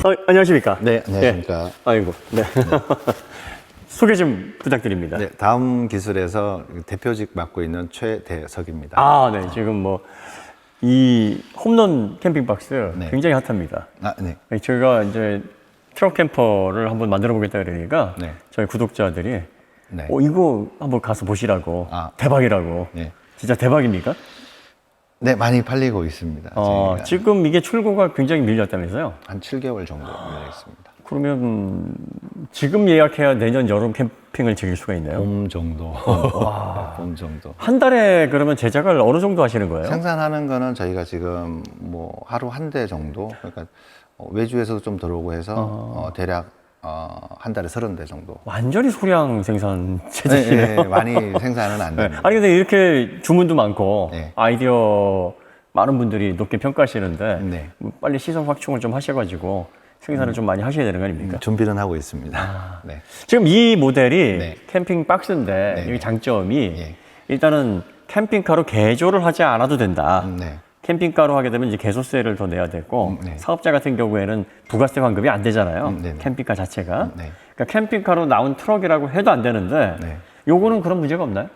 안녕하십니까? 네, 안녕하십니까. 예. 아이고, 네. 소개 좀 부탁드립니다. 네, 다음 기술에서 대표직 맡고 있는 최대석입니다. 아, 네. 지금 뭐, 이 홈런 캠핑박스 네. 굉장히 핫합니다. 아, 네. 저희가 이제 트럭 캠퍼를 한번 만들어 보겠다 그러니까 네. 저희 구독자들이 네. 이거 한번 가서 보시라고. 아. 대박이라고. 네. 진짜 대박입니까? 네, 많이 팔리고 있습니다. 저희가 지금 이게 출고가 굉장히 밀렸다면서요? 한 7개월 정도 밀려있습니다. 그러면 지금 예약해야 내년 여름 캠핑을 즐길 수가 있나요? 봄 정도. 봄 정도. 한 달에 그러면 제작을 어느 정도 하시는 거예요? 생산하는 거는 저희가 지금 뭐 하루 한 대 정도, 그러니까 외주에서도 좀 들어오고 해서 대략 한 달에 30대 정도. 완전히 소량 생산 네, 체제시네요. 네, 많이 생산은 안 됩니다. 아니 근데 이렇게 주문도 많고 네. 아이디어 많은 분들이 높게 평가하시는데 네. 빨리 시선 확충을 좀 하셔가지고 생산을 좀 많이 하셔야 되는 거 아닙니까? 준비는 하고 있습니다. 네. 지금 이 모델이 네. 캠핑 박스인데 네. 여기 장점이 예. 일단은 캠핑카로 개조를 하지 않아도 된다. 네. 캠핑카로 하게 되면 이제 개소세를 더 내야 되고 네. 사업자 같은 경우에는 부가세 환급이 안 되잖아요. 네네. 캠핑카 자체가. 네. 그러니까 캠핑카로 나온 트럭이라고 해도 안 되는데 네. 요거는 그런 문제가 없나요?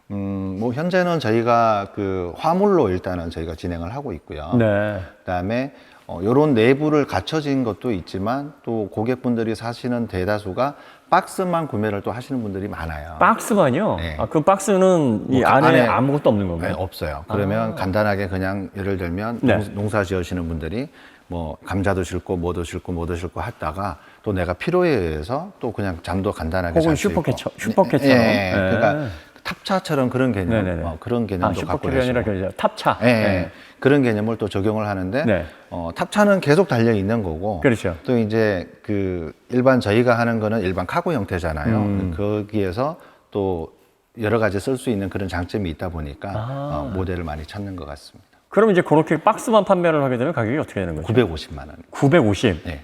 뭐 현재는 저희가 그 화물로 일단은 저희가 진행을 하고 있고요. 네. 그다음에 이런 내부를 갖춰진 것도 있지만 또 고객분들이 사시는 대다수가 박스만 구매를 또 하시는 분들이 많아요. 박스만요? 네. 그 박스는 이 안에 아무것도 없는 네, 건가요? 없어요. 그러면 간단하게 그냥 예를 들면 네. 농사 지으시는 분들이 뭐 감자도 심고 뭐도 심고 뭐도 심고 하다가 또 내가 필요에 의해서 또 그냥 잠도 간단하게 혹은 잘 수 있고. 슈퍼캣처럼. 예, 그러니까 탑차처럼 그런 개념, 네네네. 그런 개념도 갖고 슈퍼캣이 아니라 계시고. 그 탑차. 예, 예. 그런 개념을 또 적용을 하는데 네. 탑차는 계속 달려 있는 거고 그렇죠. 또 이제 그 일반 저희가 하는 거는 일반 카고 형태잖아요. 거기에서 또 여러 가지 쓸 수 있는 그런 장점이 있다 보니까 모델을 많이 찾는 것 같습니다. 그럼 이제 그렇게 박스만 판매를 하게 되면 가격이 어떻게 되는 거죠? 950만 원. 950. 네.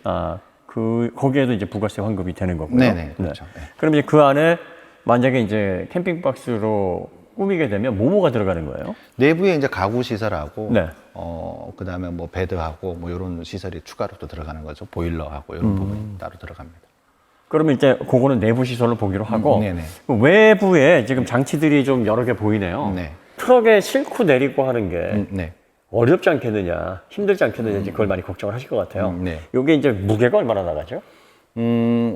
거기에도 이제 부가세 환급이 되는 거고요. 네네, 그렇죠. 네. 그럼 이제 그 안에 만약에 이제 캠핑 박스로 꾸미게 되면 뭐가 들어가는 거예요? 내부에 이제 가구 시설하고 네. 그다음에 뭐 베드하고 뭐 이런 시설이 추가로 또 들어가는 거죠. 보일러하고 이런 부분이 따로 들어갑니다. 그러면 이제 그거는 내부 시설로 보기로 하고 네네. 그 외부에 지금 장치들이 좀 여러 개 보이네요. 네. 트럭에 싣고 내리고 하는 게 네. 어렵지 않겠느냐, 힘들지 않겠느냐 이제 그걸 많이 걱정을 하실 것 같아요. 네. 이게 이제 무게가 얼마나 나가죠?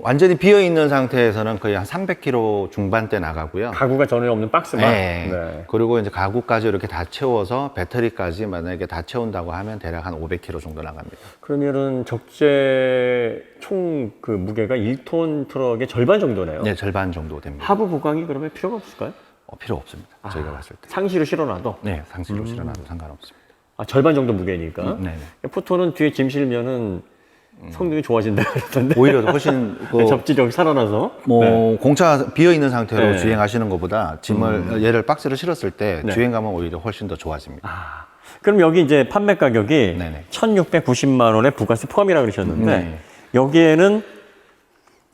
완전히 비어 있는 상태에서는 거의 한 300kg 중반대 나가고요. 가구가 전혀 없는 박스만. 네. 네. 그리고 이제 가구까지 이렇게 다 채워서 배터리까지 만약에 다 채운다고 하면 대략 한 500kg 정도 나갑니다. 그러면은 적재 총 그 무게가 1톤 트럭의 절반 정도네요. 네, 절반 정도 됩니다. 하부 보강이 그러면 필요가 없을까요? 필요 없습니다. 저희가 봤을 때. 상시로 실어놔도? 네, 상시로 실어놔도 상관없습니다. 절반 정도 무게니까. 네. 포토는 뒤에 짐 실면은 성능이 좋아진다 그러던데. 오히려 훨씬 접지력이 살아나서. 뭐 네. 공차 비어 있는 상태로 네. 주행하시는 것보다 짐을 얘를 박스를 실었을 때 네. 주행감은 오히려 훨씬 더 좋아집니다. 그럼 여기 이제 판매 가격이 네네. 1,690만 원에 부가세 포함이라고 그러셨는데 네. 여기에는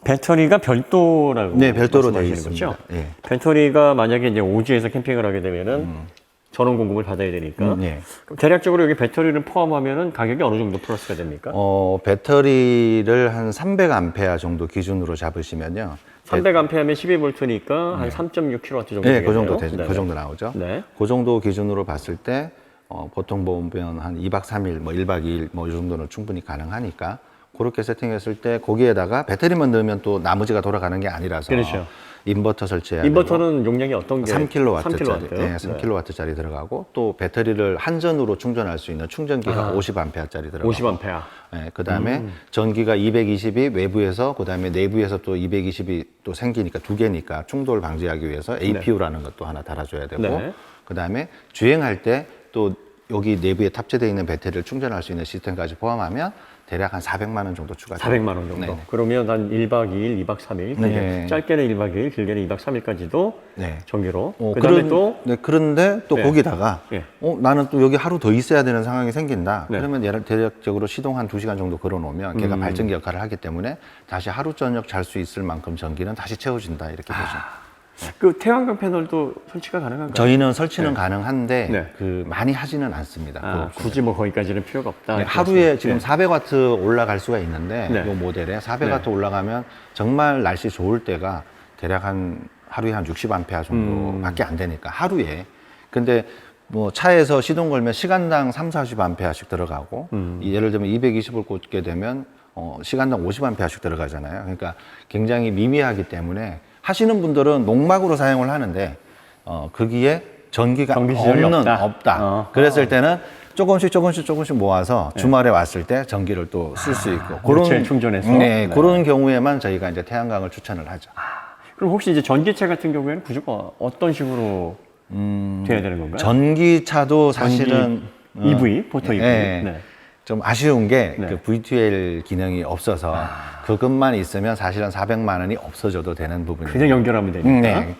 배터리가 별도라고 네, 별도로 되어 말씀하시는 있습니다. 거죠? 예. 배터리가 만약에 이제 오지에서 캠핑을 하게 되면은 전원 공급을 받아야 되니까 예. 그럼 대략적으로 여기 배터리를 포함하면은 가격이 어느 정도 플러스가 됩니까? 배터리를 한 300A 정도 기준으로 잡으시면요. 300A면 12V니까 한 3.6kW 정도 네, 그 정도 되겠네요. 되죠. 그 정도 나오죠. 네. 그 정도 기준으로 봤을 때 보통 보면 한 2박 3일, 뭐 1박 2일 뭐 이 정도는 충분히 가능하니까 그렇게 세팅했을 때 거기에다가 배터리만 넣으면 또 나머지가 돌아가는 게 아니라서 그렇죠. 인버터 설치해야 인버터는 용량이 어떤 게? 3kW짜리, 3kW. 네, 3kW짜리 들어가고 또 배터리를 한전으로 충전할 수 있는 충전기가 50A짜리 들어가고 50A. 네, 그다음에 전기가 220이 외부에서 그다음에 내부에서 또 220이 또 생기니까 두 개니까 충돌 방지하기 위해서 APU라는 것도 하나 달아줘야 되고 네. 그다음에 주행할 때 또 여기 내부에 탑재되어 있는 배터리를 충전할 수 있는 시스템까지 포함하면 대략 한 400만 원 정도 추가돼요. 400만 원 정도. 네. 그러면 한 1박 2일, 2박 3일, 네. 짧게는 1박 2일, 길게는 2박 3일까지도 네. 전기로. 그다음에 또 그런데 또 네. 거기다가 예. 나는 또 여기 하루 더 있어야 되는 상황이 생긴다. 네. 그러면 얘를 대략적으로 시동 한 2시간 정도 걸어 놓으면 걔가 발전기 역할을 하기 때문에 다시 하루 저녁 잘 수 있을 만큼 전기는 다시 채워진다. 이렇게 보시면. 그 태양광 패널도 설치가 가능한가요? 저희는 설치는 네. 가능한데 네. 그 많이 하지는 않습니다. 아, 굳이 뭐 거기까지는 필요가 없다. 네, 이렇게 하루에 말씀하시죠. 지금 400와트 올라갈 수가 있는데 네. 이 모델에 400와트 올라가면 정말 날씨 좋을 때가 대략 하루에 한 60A 정도밖에 안 되니까 하루에. 근데 뭐 차에서 시동 걸면 시간당 3, 40A씩 들어가고 예를 들면 220을 꽂게 되면 시간당 50A씩 들어가잖아요. 그러니까 굉장히 미미하기 때문에 하시는 분들은 농막으로 사용을 하는데 거기에 전기가 전기 시설이 없다. 그랬을 때는 조금씩 모아서 주말에 왔을 때 전기를 또 쓸 수 있고 그런 충전해서 네, 그런 경우에만 저희가 이제 태양광을 추천을 하죠. 그럼 혹시 이제 전기차 같은 경우에는 무조건 어떤 식으로 돼야 되는 건가요? 전기차도 사실은 EV, 보통 EV. 네. 네. 좀 아쉬운 게 네. 그 VTL 기능이 없어서 그것만 있으면 사실은 400만 원이 없어져도 되는 부분이에요. 그냥 연결하면 되니까. 네.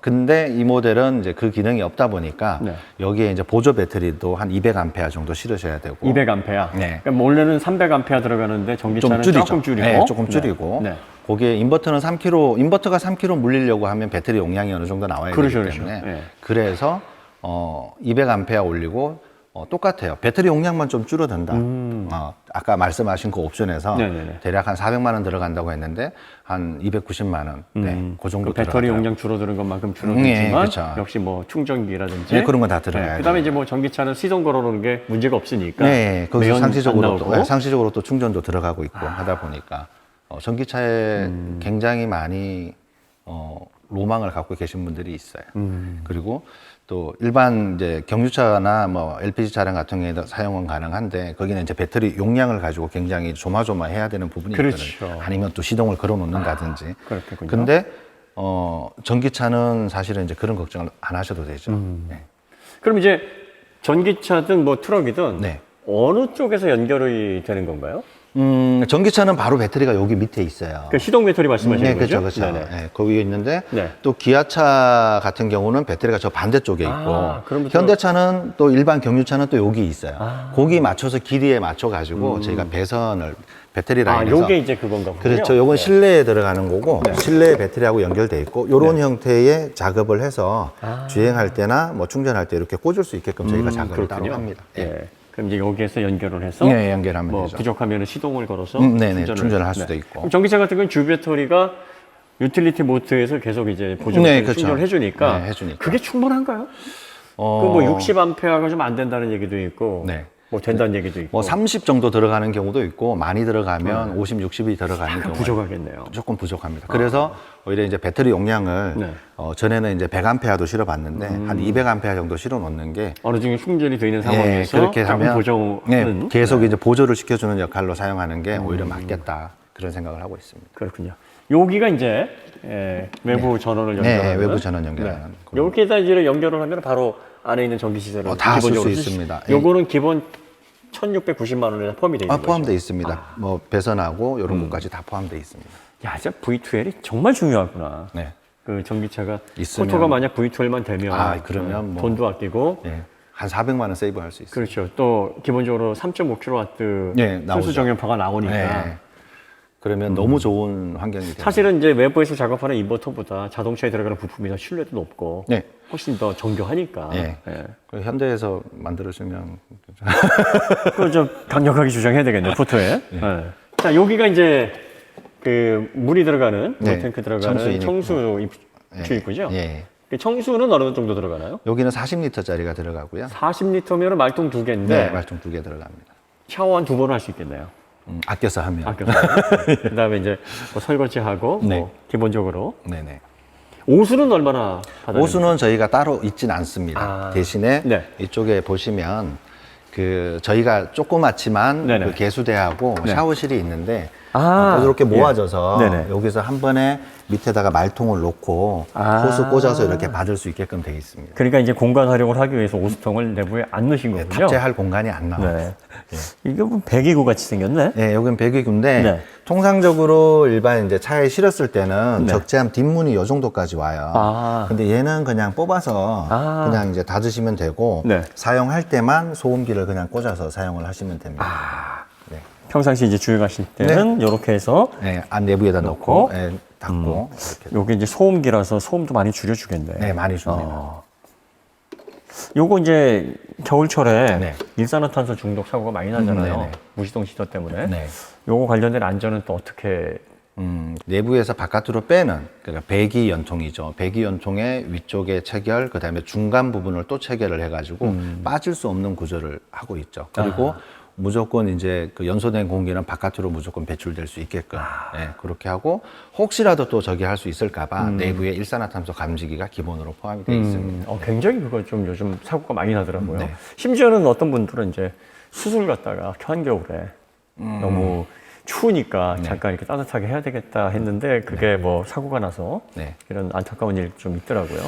근데 이 모델은 이제 그 기능이 없다 보니까 네. 여기에 이제 보조 배터리도 한 200A 정도 실으셔야 되고 200A. 네. 그러니까 원래는 300A 들어가는데 전기차는 조금 줄이고. 네, 조금 줄이고. 네. 네. 거기에 인버터는 3kg, 인버터가 3kg 물리려고 하면 배터리 용량이 어느 정도 나와야 그렇죠, 되기 때문에 그렇죠. 네. 그래서 200A 올리고 똑같아요. 배터리 용량만 좀 줄어든다. 아까 말씀하신 그 옵션에서 네네네. 대략 한 400만 원 들어간다고 했는데 한 290만 원. 네, 그 정도 그 배터리 들어가더라고요. 용량 줄어드는 것만큼 줄어들지만 네, 그렇죠. 역시 뭐 충전기라든지 네, 그런 건 다 들어가야죠. 그다음에 이제 뭐 전기차는 시동 걸어놓는 게 문제가 없으니까 네, 거기서 매연 상시적으로 안 또, 나오고. 네, 상시적으로 또 충전도 들어가고 있고 하다 보니까 전기차에 굉장히 많이 로망을 갖고 계신 분들이 있어요. 그리고 또 일반 이제 경유차나 뭐 LPG 차량 같은 경우에도 사용은 가능한데 거기는 이제 배터리 용량을 가지고 굉장히 조마조마해야 되는 부분이 그렇죠. 있거든요. 아니면 또 시동을 걸어 놓는다든지. 그렇겠군요. 근데 전기차는 사실은 이제 그런 걱정을 안 하셔도 되죠. 네. 그럼 이제 전기차든 뭐 트럭이든 네. 어느 쪽에서 연결이 되는 건가요? 전기차는 바로 배터리가 여기 밑에 있어요. 그 시동 배터리 말씀하시는 네, 거죠? 그렇죠. 네네. 네, 거기 위에 있는데 네. 또 기아차 같은 경우는 배터리가 저 반대쪽에 있고 그럼 또- 현대차는 또 일반 경유차는 또 여기 있어요. 거기 맞춰서 길이에 맞춰 가지고 저희가 배선을 배터리 라인에서 요게 이제 그건가 보군요. 그렇죠. 요건 네. 실내에 들어가는 거고 실내 배터리하고 연결돼 있고 요런 형태의 작업을 해서 주행할 때나 뭐 충전할 때 이렇게 꽂을 수 있게끔 저희가 작업을 따로 그렇군요. 합니다. 예. 그럼 이제 여기에서 연결을 해서 네, 연결하면 뭐 되죠. 부족하면 시동을 걸어서 네네, 충전을 할 수도 있고. 그럼 전기차 같은 경우는 주 배터리가 유틸리티 모드에서 계속 이제 보조 네, 배터리 그렇죠. 충전을 해주니까, 네, 해주니까. 그게 충분한가요? 그 뭐 60A가 좀 안 된다는 얘기도 있고 네. 뭐 된다는 얘기도 있고 뭐 30 정도 들어가는 경우도 있고 많이 들어가면 50, 60이 들어가는 경우 부족하겠네요. 조금 부족합니다. 그래서 오히려 이제 배터리 용량을 네. 전에는 이제 100A도 실어봤는데 한 200A 정도 실어 놓는 게 어느 정도 충전이 되어 있는 상황에서 그렇게 조금 하면 보정은 네, 계속 이제 보조를 시켜주는 역할로 사용하는 게 오히려 맞겠다 그런 생각을 하고 있습니다. 그렇군요. 여기가 이제 외부 전원을 연결하는 외부 전원 연결하는 그런. 여기에다 이제 연결을 하면 바로 안에 있는 전기 시설을 다 쓸 수 기본적으로 있습니다. 요거는 기본 1,690만 원에 포함이 되어 있는 포함되어 거죠. 있습니다. 뭐 배선하고 이런 것까지 다 포함되어 있습니다. 야, 진짜 V2L이 정말 중요하구나. 네. 그 전기차가 있으면- 포토가 만약 V2L만 되면 그러면 뭐- 돈도 아끼고 네. 한 400만 원 세이브할 수 있어요. 그렇죠. 또 기본적으로 3.5kW 네, 나오죠. 순수 정연파가 나오니까 네. 그러면 너무 좋은 환경이 돼요. 사실은 이제 외부에서 작업하는 인버터보다 자동차에 들어가는 부품이 더 신뢰도 높고 네. 훨씬 더 정교하니까. 네. 예. 그 현대에서 만들어주면 그걸 좀 강력하게 주장해야 되겠네요, 포토에. 예. 자, 여기가 이제 그 물이 들어가는, 네, 물탱크 들어가는 청수 청수 출입구죠? 예. 그 청수는 어느 정도 들어가나요? 여기는 40리터짜리가 들어가고요. 40리터면 말똥 두 개인데 네, 말총 2개 들어갑니다. 샤워 한 2번 할 수 있겠네요. 아껴서 하면. 아껴서. 그다음에 이제 뭐 설거지하고 네. 뭐 기본적으로 네네. 오수는 얼마나 받아요? 오수는 저희가 따로 있진 않습니다. 아. 대신에 네. 이쪽에 보시면 그 저희가 조그맣지만 네네. 그 개수대하고 네. 샤워실이 있는데 아. 이렇게 모아져서 예. 네네. 여기서 한 번에 밑에다가 말통을 놓고 아. 호스 꽂아서 이렇게 받을 수 있게끔 되어 있습니다. 그러니까 이제 공간 활용을 하기 위해서 오수통을 내부에 안 넣으신 거군요. 탑재할 공간이 안 나와요. 네. 이게 뭐 배기구 같이 생겼네. 네, 여기는 배기구인데 네. 통상적으로 일반 이제 차에 실었을 때는 네. 적재함 뒷문이 요 정도까지 와요. 아. 근데 얘는 그냥 뽑아서 아. 그냥 이제 닫으시면 되고 네. 사용할 때만 소음기를 그냥 꽂아서 사용을 하시면 됩니다. 아. 네. 평상시 이제 주행하실 때는 이렇게 해서 네, 안 내부에다 넣고 넣고. 예, 닫고 이렇게. 요게 이제 소음기라서 소음도 많이 줄여주겠네. 네, 많이 줍니다. 요거 이제 겨울철에 네. 일산화탄소 중독 사고가 많이 나잖아요. 네네. 무시동 시도 때문에. 네. 요거 관련된 안전은 또 어떻게? 내부에서 바깥으로 빼는, 그러니까 배기 연통이죠. 배기 연통의 위쪽에 체결, 그 다음에 중간 부분을 또 체결을 해가지고 빠질 수 없는 구조를 하고 있죠. 그리고 무조건 이제 그 연소된 공기는 바깥으로 무조건 배출될 수 있게끔 네, 그렇게 하고, 혹시라도 또 저기 할 수 있을까봐 내부에 일산화탄소 감지기가 기본으로 포함이 되어 있습니다. 굉장히 그거 좀 요즘 사고가 많이 나더라고요. 네. 심지어는 어떤 분들은 이제 수술 갔다가 한겨울에 너무 추우니까 잠깐 이렇게 따뜻하게 해야 되겠다 했는데 그게 뭐 사고가 나서 네. 이런 안타까운 일이 좀 있더라고요.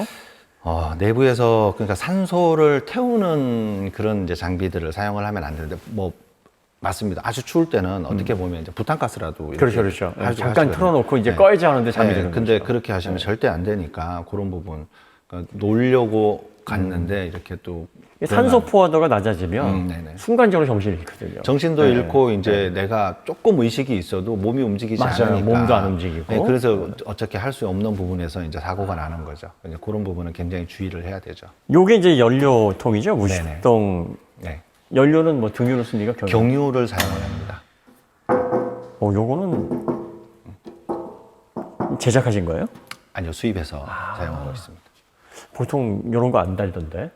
내부에서 그러니까 산소를 태우는 그런 이제 장비들을 사용을 하면 안 되는데, 뭐 맞습니다. 아주 추울 때는 어떻게 보면 이제 부탄가스라도 이렇게 그렇죠. 하시고 잠깐 하시거든요. 틀어놓고 이제 네. 꺼야지 하는데 잠이 네, 드는 근데 거죠. 그렇게 하시면 절대 안 되니까 그런 부분, 그러니까 놀려고 갔는데 이렇게 또 산소 포화도가 낮아지면 네네. 순간적으로 정신이 잃거든요. 정신도 잃고 이제 내가 조금 의식이 있어도 몸이 움직이지 맞아요. 않으니까 몸도 안 움직이고. 네, 그래서 어떻게 할 수 없는 부분에서 이제 사고가 나는 거죠. 이제 그런 부분은 굉장히 주의를 해야 되죠. 요게 이제 연료통이죠. 무시동. 네. 연료는 뭐 등유를 씁니까? 경유를 사용을 합니다. 요거는 제작하신 거예요? 아니요, 수입해서 사용하고 있습니다. 보통 이런 거 안 달던데.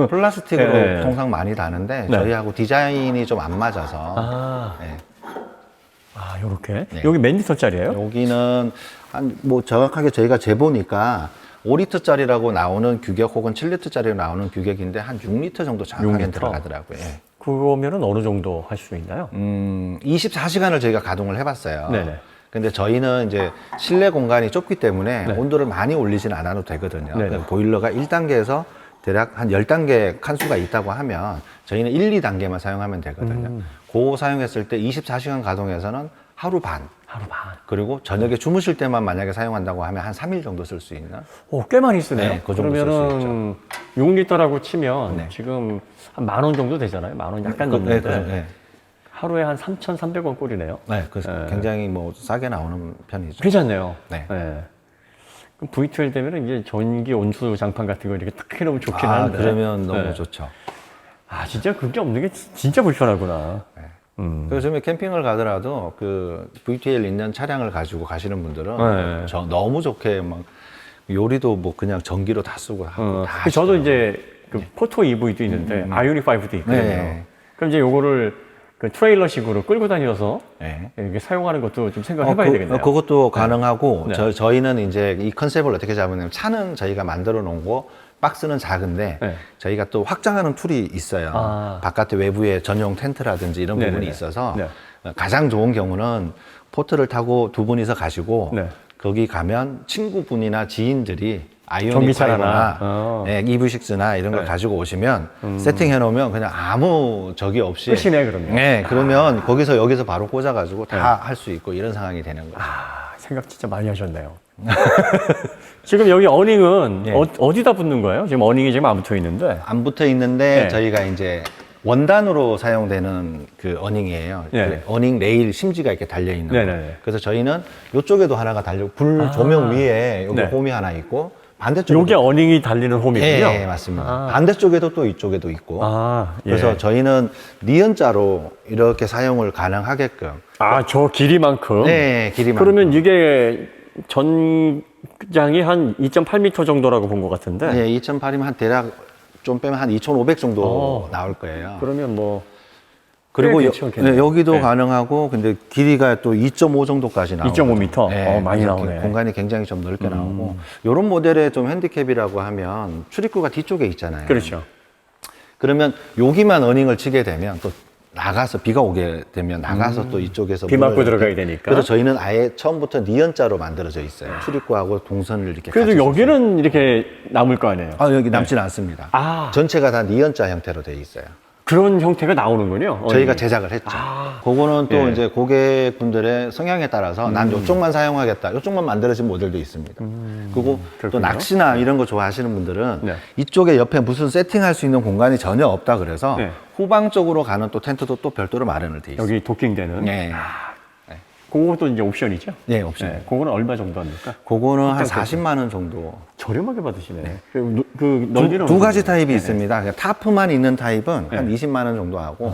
플라스틱으로 네. 통상 많이 다는데 네. 저희하고 디자인이 좀 안 맞아서 네. 요렇게. 네. 여기 몇 리터짜리예요? 여기는 한 뭐 정확하게 저희가 재보니까 5리터짜리라고 나오는 규격 혹은 7리터짜리로 나오는 규격인데 한 6리터 정도 정확하게 6리터? 들어가더라고요. 예. 그거면은 어느 정도 할 수 있나요? 24시간을 저희가 가동을 해봤어요. 네네. 근데 저희는 이제 실내 공간이 좁기 때문에 네. 온도를 많이 올리지는 않아도 되거든요. 네네. 그래서 보일러가 1단계에서 대략 한 10단계 칸수가 있다고 하면 저희는 1, 2단계만 사용하면 되거든요. 그거 사용했을 때 24시간 가동해서는 하루 반. 하루 반. 그리고 저녁에 주무실 때만 만약에 사용한다고 하면 한 3일 정도 쓸 수 있는. 꽤 많이 쓰네요. 네, 그 정도 쓸수 그러면은 6리터라고 치면 네. 지금 한 10,000원 정도 되잖아요. 10,000원 약간 넘는데. 네. 하루에 한 3,300원 꼴이네요. 네, 그래서 네. 굉장히 뭐 싸게 나오는 편이죠. 괜찮네요. 네. 그럼 V12 되면 이제 전기 온수 장판 같은 거 이렇게 딱 해놓으면 좋긴 아, 한데. 그러면 너무 네. 좋죠. 진짜 그게 없는 게 진짜 불편하구나. 네. 그래서 요즘에 캠핑을 가더라도 그 VTL 있는 차량을 가지고 가시는 분들은 네. 너무 좋게 막 요리도 뭐 그냥 전기로 다 쓰고 하고 다 그 저도 하시더라고요. 이제 그 포토 EV도 있는데 아이오닉 5도 있거든요. 네. 그럼 이제 요거를 그 트레일러식으로 끌고 다녀서 네. 이렇게 사용하는 것도 좀 생각해봐야 되겠네요. 그것도 가능하고 네. 저희는 이제 이 컨셉을 어떻게 잡으냐면 차는 저희가 만들어 놓은 거 박스는 작은데 네. 저희가 또 확장하는 툴이 있어요. 바깥에 외부에 전용 텐트라든지 이런 네네네. 부분이 있어서 네. 가장 좋은 경우는 포트를 타고 두 분이서 가시고 네. 거기 가면 친구분이나 지인들이 아이오닉 전기차 5나 하나. 네, EV6나 이런 걸 네. 가지고 오시면 세팅해 놓으면 그냥 아무 적이 없이 끝이네, 그러면. 네, 그러면 거기서 여기서 바로 꽂아가지고 다 할 수 있고 이런 상황이 되는 거예요. 생각 진짜 많이 하셨네요. 지금 여기 어닝은 네. 어디다 붙는 거예요? 지금 어닝이 지금 안 붙어 있는데. 안 붙어 있는데 네. 저희가 이제 원단으로 사용되는 그 어닝이에요. 네네. 그 어닝 레일 심지가 이렇게 달려 있는 거. 네네네. 그래서 저희는 이쪽에도 하나가 달려 불 조명 위에 여기 네. 홈이 하나 있고 반대쪽에 요게 어닝이 달리는 홈이군요. 예, 맞습니다. 반대쪽에도 또 이쪽에도 있고. 예. 그래서 저희는 니은자로 이렇게 사용을 가능하게끔. 저 길이만큼. 네, 길이만. 그러면 이게 전장이 한 2.8m 정도라고 본 것 같은데. 네, 2008이면 한 대략 좀 빼면 한 2,500 정도 나올 거예요. 그러면 뭐. 그리고 꽤 괜찮겠네요. 여기도 네. 가능하고, 근데 길이가 또 2.5 정도까지 나오고. 2.5m? 많이 나오네. 공간이 굉장히 좀 넓게 나오고. 이런 모델의 좀 핸디캡이라고 하면 출입구가 뒤쪽에 있잖아요. 그렇죠. 그러면 여기만 어닝을 치게 되면 또 나가서 비가 오게 되면 나가서 또 이쪽에서 비 맞고 문을 들어가야 이렇게- 되니까. 그래서 저희는 아예 처음부터 니은자로 만들어져 있어요. 출입구하고 동선을 이렇게. 그래도 같이 여기는 이렇게 남을 거 아니에요. 여기 남지는 않습니다. 아. 전체가 다 니은자 형태로 되어 있어요. 그런 형태가 나오는군요. 저희가 어닝이. 제작을 했죠. 그거는 또 예. 이제 고객분들의 성향에 따라서 난 이쪽만 사용하겠다. 이쪽만 만들어진 모델도 있습니다. 그리고 또 그렇군요. 낚시나 이런 거 좋아하시는 분들은 네. 이쪽에 옆에 무슨 세팅할 수 있는 공간이 전혀 없다 그래서 네. 후방 쪽으로 가는 또 텐트도 또 별도로 마련을 돼 있어요. 여기 도킹되는. 네. 그것도 이제 옵션이죠? 네, 옵션. 네, 그거는 얼마 정도 합니까? 그거는 한 어떤 40만 원 정도. 저렴하게 받으시네. 그 넓이는 두 어느 가지 정도? 타입이 네. 있습니다. 그냥 타프만 있는 타입은 한 20만 원 정도 하고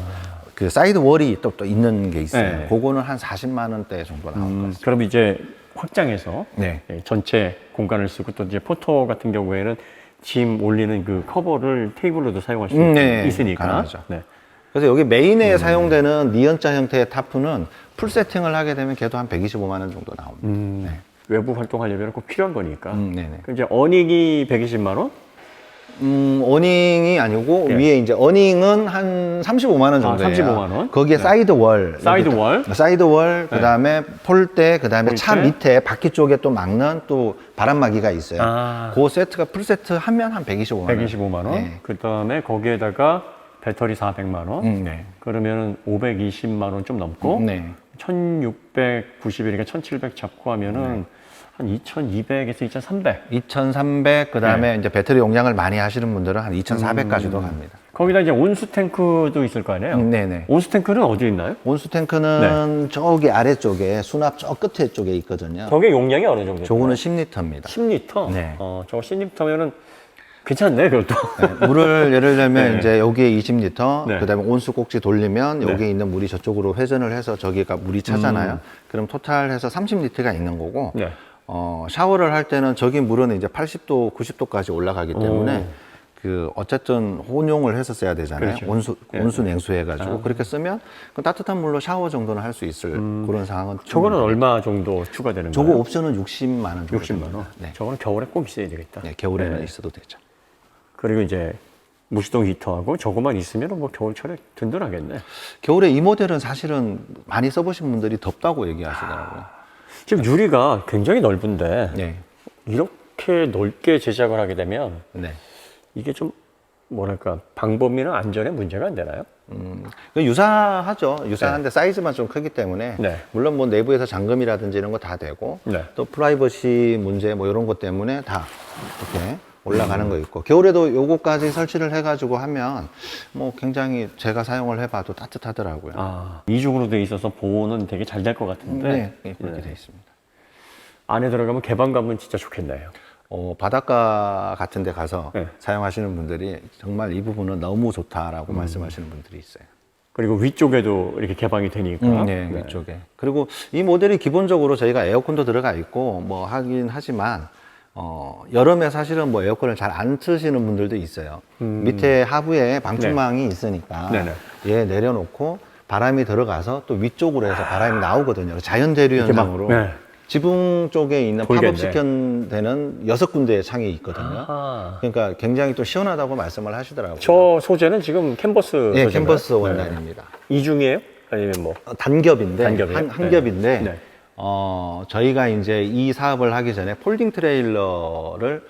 그 사이드 월이 또 있는 게 있어요. 네. 그거는 한 40만 원대 정도 나올 것 같습니다. 그럼 이제 확장해서 네. 전체 공간을 쓰고 또 이제 포토 같은 경우에는 짐 올리는 그 커버를 테이블로도 사용할 수 네, 있으니까. 가능하죠. 네. 그래서 여기 메인에 사용되는 니은자 형태의 타프는 풀 세팅을 하게 되면 걔도 한 125만 원 정도 나옵니다. 네. 외부 활동하려면 꼭 필요한 거니까. 네네. 그럼 이제 어닝이 120만 원? 어닝이 아니고 예. 위에 이제 어닝은 한 35만 원 정도예요. 35만 원? 거기에 사이드 월, 사이드 여기 월? 사이드 월, 그다음에 폴대, 그다음에 차 폴대? 밑에 바퀴 쪽에 또 막는 또 바람막이가 있어요. 아. 그 세트가 풀 세트 하면 한 125만 원. 125만 원. 네. 그 다음에 거기에다가 배터리 400만 원. 네. 그러면은 520만 원 좀 넘고. 네. 1690이니까 1700 잡고 하면은 한 2200에서 2300. 2,300 그다음에 이제 배터리 용량을 많이 하시는 분들은 한 2,400까지도 갑니다. 거기다 이제 온수 탱크도 있을 거 아니에요? 네네. 온수 탱크는 어디 있나요? 온수 탱크는 저기 아래쪽에 수납 저 끝에 쪽에 있거든요. 저게 용량이 어느 정도? 저거는 10리터입니다. 10리터? 네. 저거 10리터면은 괜찮네, 그것도. 네, 물을 예를 들면 네. 이제 여기에 20리터, 네. 그다음에 온수 꼭지 돌리면 네. 여기에 있는 물이 저쪽으로 회전을 해서 저기가 물이 차잖아요. 그럼 토탈 해서 30리터가 있는 거고, 네. 샤워를 할 때는 저기 물은 이제 80도, 90도까지 올라가기 때문에 그 어쨌든 혼용을 해서 써야 되잖아요. 그렇죠. 온수 냉수 해가지고 그렇게 쓰면 그 따뜻한 물로 샤워 정도는 할 수 있을 그런 상황은. 저거는 얼마 정도 추가되는 저거 거예요? 옵션은 60만 원 정도. 60만 원? 네. 저거는 겨울에 꼭 있어야 되겠다. 네, 겨울에는 네. 있어도 되죠. 그리고 이제 무시동 히터하고 저거만 있으면 뭐 겨울철에 든든하겠네. 겨울에 이 모델은 사실은 많이 써보신 분들이 덥다고 얘기하시더라고요. 지금 유리가 굉장히 넓은데 네. 이렇게 넓게 제작을 하게 되면 네. 이게 좀 뭐랄까 방범이나 안전에 문제가 안 되나요? 유사하죠. 유사한데 사이즈만 좀 크기 때문에 네. 물론 뭐 내부에서 잠금이라든지 이런 거 다 되고 네. 또 프라이버시 문제 뭐 이런 것 때문에 다 이렇게 올라가는 거 있고 겨울에도 요거까지 설치를 해가지고 하면 뭐 굉장히 제가 사용을 해봐도 따뜻하더라고요. 이중으로 돼 있어서 보호는 되게 잘 될 것 같은데 네, 그렇게 돼 있습니다. 안에 들어가면 개방감은 진짜 좋겠네요. 바닷가 같은 데 가서 네. 사용하시는 분들이 정말 이 부분은 너무 좋다라고 말씀하시는 분들이 있어요. 그리고 위쪽에도 이렇게 개방이 되니까. 네, 위쪽에. 그리고 이 모델이 기본적으로 저희가 에어컨도 들어가 있고 뭐 하긴 하지만 여름에 사실은 뭐 에어컨을 잘 안 트시는 분들도 있어요. 밑에 하부에 방충망이 있으니까 네네. 얘 내려놓고 바람이 들어가서 또 위쪽으로 해서 바람이 나오거든요. 자연 대류 이렇게 막, 현상으로 네. 지붕 쪽에 있는 돌겠네. 팝업 시켜되는 6군데의 창이 있거든요. 아하. 그러니까 굉장히 또 시원하다고 말씀을 하시더라고요. 저 소재는 지금 캔버스 예, 소재인가요? 캔버스 원단입니다. 이중이에요? 아니면 뭐? 단겹인데 단겹이요? 한 겹인데 네. 저희가 이제 이 사업을 하기 전에 폴딩 트레일러를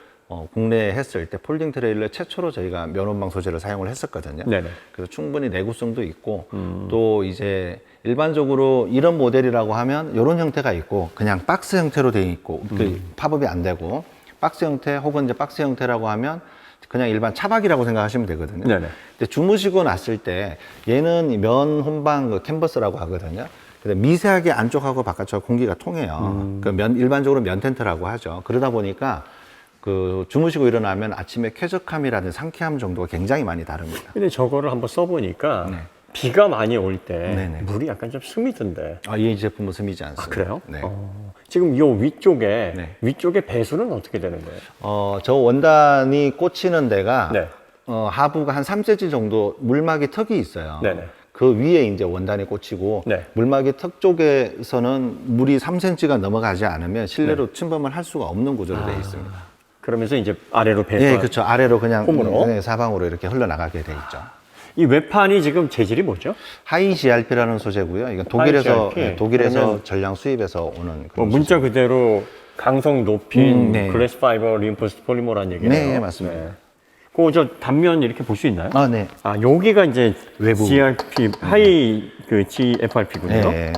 국내에 했을 때 폴딩 트레일러 최초로 저희가 면원방 소재를 사용을 했었거든요. 네네. 그래서 충분히 내구성도 있고 또 이제 일반적으로 이런 모델이라고 하면 이런 형태가 있고 그냥 박스 형태로 되어 있고 그 팝업이 안 되고 박스 형태 혹은 이제 박스 형태라고 하면 그냥 일반 차박이라고 생각하시면 되거든요. 네네. 근데 주무시고 났을 때 얘는 면 혼방 그 캔버스라고 하거든요. 근데 미세하게 안쪽하고 바깥쪽 공기가 통해요. 그 일반적으로 면 텐트라고 하죠. 그러다 보니까 그 주무시고 일어나면 아침에 쾌적함이라든지 상쾌함 정도가 굉장히 많이 다릅니다. 근데 저거를 한번 써보니까 네. 비가 많이 올 때 네네. 물이 약간 좀 스미던데. 이 제품은 스미지 않습니다. 그래요? 네. 지금 요 위쪽에 네. 위쪽에 배수는 어떻게 되는 거예요? 저 원단이 꽂히는 데가 네. 하부가 한 3cm 정도 물막이 턱이 있어요. 네네. 그 위에 이제 원단이 꽂히고 네. 물막이 턱 쪽에서는 물이 3cm가 넘어가지 않으면 실내로 네. 침범을 할 수가 없는 구조로 되어 있습니다. 그러면서 이제 아래로 배수. 예, 그렇죠. 아래로 그냥 홈으로? 네, 사방으로 이렇게 흘러나가게 돼 있죠. 이 외판이 지금 재질이 뭐죠? 하이 GRP라는 소재고요. 이건 독일에서 GRP? 독일에서 그러면 전량 수입해서 오는 뭐 그런 문자 그대로 강성 높인 네. 글래스 파이버 리인포스드 폴리머라는 얘기네요. 네, 맞습니다. 그저 단면 이렇게 볼 수 있나요? 네. 여기가 이제 외부. GRP 하이 그 GFRP군요. 네.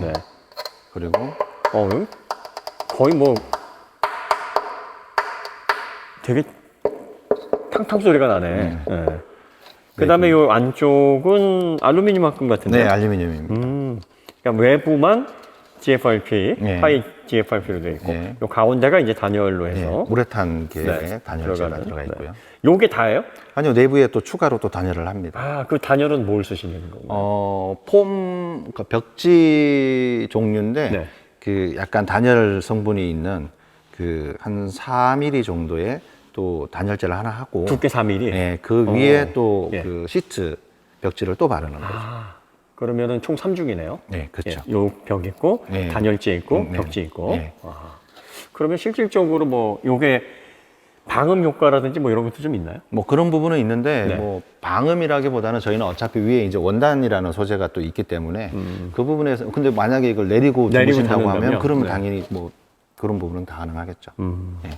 그리고 여기 거의 뭐 되게 탕탕 소리가 나네. 네. 그다음에 요 안쪽은 알루미늄 합금 같은데. 네, 알루미늄입니다. 그러니까 외부만 GFRP, 네. 하이 GFRP로 되어 있고, 네. 요 가운데가 이제 단열로 네, 해서 우레탄 계의 네, 단열재가 들어가는, 들어가 있고요. 네. 요게 다예요? 아니요, 내부에 또 추가로 또 단열을 합니다. 아, 그 단열은 뭘 쓰시는 건가요? 그러니까 벽지 종류인데 네. 그 약간 단열 성분이 있는 그 한 4mm 정도의 또 단열재를 하나 하고 두께 4mm? 네, 그 위에 또 예. 그 시트 벽지를 또 바르는 거죠. 아, 그러면은 총 3중이네요. 네, 그렇죠. 요 벽 있고, 네. 단열재 있고, 네. 벽지 있고. 네. 아, 그러면 실질적으로 뭐 요게 방음 효과라든지 뭐 이런 것도 좀 있나요? 뭐 그런 부분은 있는데 네. 뭐 방음이라기보다는 저희는 어차피 위에 이제 원단이라는 소재가 또 있기 때문에 그 부분에서 근데 만약에 이걸 내리고 주무신다고 하면 잡는다면? 그러면 네. 당연히 뭐 그런 부분은 다 가능하겠죠. 네.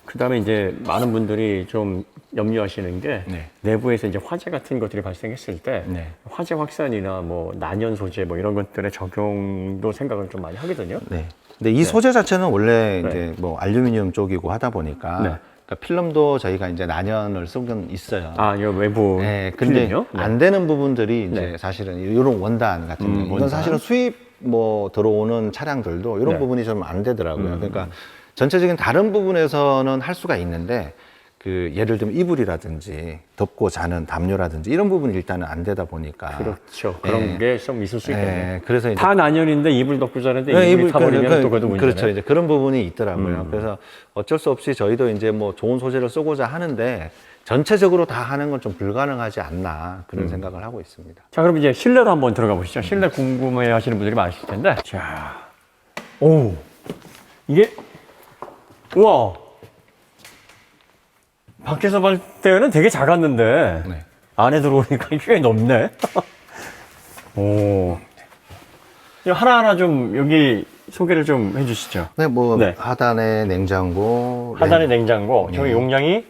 그 다음에 이제 많은 분들이 좀 염려하시는 게 네. 내부에서 이제 화재 같은 것들이 발생했을 때 네. 화재 확산이나 뭐 난연 소재 뭐 이런 것들의 적용도 생각을 좀 많이 하거든요. 네. 근데 이 소재 자체는 원래 네. 이제 뭐 알루미늄 쪽이고 하다 보니까 네. 그러니까 필름도 저희가 이제 난연을 쓰곤 있어요. 아, 이 외부 네, 근데 필름이요? 네. 안 되는 부분들이 이제 네. 사실은 이런 원단 같은 거. 이건 원단. 사실은 수입 뭐 들어오는 차량들도 이런 네. 부분이 좀 안 되더라고요. 그러니까 전체적인 다른 부분에서는 할 수가 있는데 그 예를 들면 이불이라든지 덮고 자는 담요라든지 이런 부분이 일단은 안 되다 보니까 그렇죠. 그런 네. 게 좀 있을 수 있겠네요. 네, 그래서 이제 다 난연인데 이불 덮고 자는데 네, 이불이 타버리면 또 그것도 문제네. 그렇죠. 이제 그런 부분이 있더라고요. 그래서 어쩔 수 없이 저희도 이제 뭐 좋은 소재를 쓰고자 하는데 전체적으로 다 하는 건 좀 불가능하지 않나 그런 생각을 하고 있습니다. 자, 그럼 이제 실내로 한번 들어가 보시죠. 실내 궁금해 하시는 분들이 많으실 텐데. 자, 오, 이게, 우와. 밖에서 볼 때는 되게 작았는데, 네. 안에 들어오니까 꽤 넓네. 오. 이거 하나하나 좀 여기 소개를 좀 해주시죠. 네, 뭐 네. 하단에 냉장고, 하단에 냉장고, 저기 네. 용량이,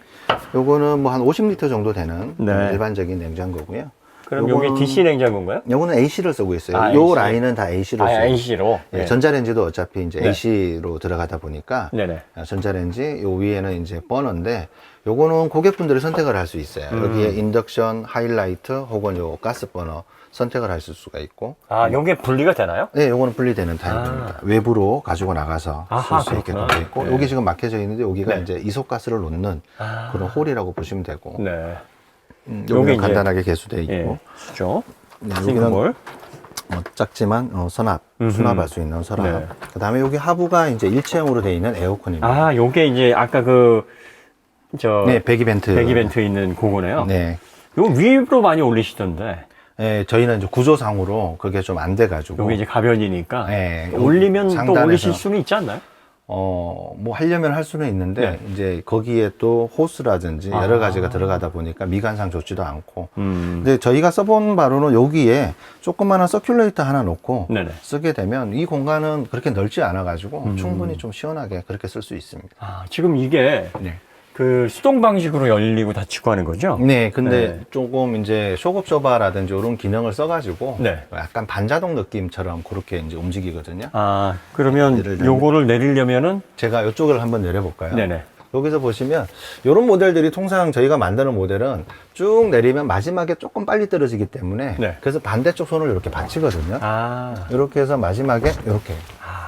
요거는 뭐 한 50리터 정도 되는 네. 일반적인 냉장고고요. 그럼 요게 DC 냉장고인가요? 요거는 AC를 쓰고 있어요. 아, 요 AC. 라인은 다 AC로 아, 써요. AC로. 예, 전자레인지도 어차피 이제 네. AC로 들어가다 보니까 네네. 전자레인지 요 위에는 이제 버너인데 요거는 고객분들이 선택을 할 수 있어요. 여기에 인덕션, 하이라이트 혹은 요 가스 버너 선택을 하실 수가 있고 아, 요게 분리가 되나요? 네, 요거는 분리되는 타입입니다. 외부로 가지고 나가서 아하, 쓸 수 있게끔 그렇구나. 되어 있고 네. 여기 지금 막혀져 있는데 여기가 네. 이제 이소가스를 놓는 그런 홀이라고 보시면 되고 네. 여기는 요게 이제- 간단하게 개수되어 있고 예, 수죠. 네, 싱크볼. 작지만 수납할 수 있는 서랍. 네. 그다음에 여기 하부가 이제 일체형으로 되어 있는 에어컨입니다. 아, 요게 이제 아까 네, 배기벤트. 배기벤트 있는 그거네요. 네. 요 위로 많이 올리시던데. 네, 저희는 이제 구조상으로 그게 좀 안 돼가지고. 요게 이제 가변이니까. 네, 올리면 또 상단에서. 올리실 수는 있지 않나요? 뭐 하려면 할 수는 있는데, 네. 이제 거기에 또 호스라든지 아. 여러 가지가 들어가다 보니까 미관상 좋지도 않고. 음. 근데 저희가 써본 바로는 여기에 조그마한 서큘레이터 하나 놓고 네네. 쓰게 되면 이 공간은 그렇게 넓지 않아가지고 충분히 좀 시원하게 그렇게 쓸 수 있습니다. 아, 지금 이게 네. 그 수동 방식으로 열리고 닫히고 하는 거죠? 네, 근데 네. 조금 이제 쇼급쇼바라든지 이런 기능을 써가지고 네. 약간 반자동 느낌처럼 그렇게 이제 움직이거든요. 아, 그러면 예를 들면- 요거를 내리려면은 제가 이쪽을 한번 내려볼까요? 네네. 여기서 보시면 이런 모델들이 통상 저희가 만드는 모델은 쭉 내리면 마지막에 조금 빨리 떨어지기 때문에 네. 그래서 반대쪽 손을 이렇게 받치거든요. 아. 이렇게 해서 마지막에 이렇게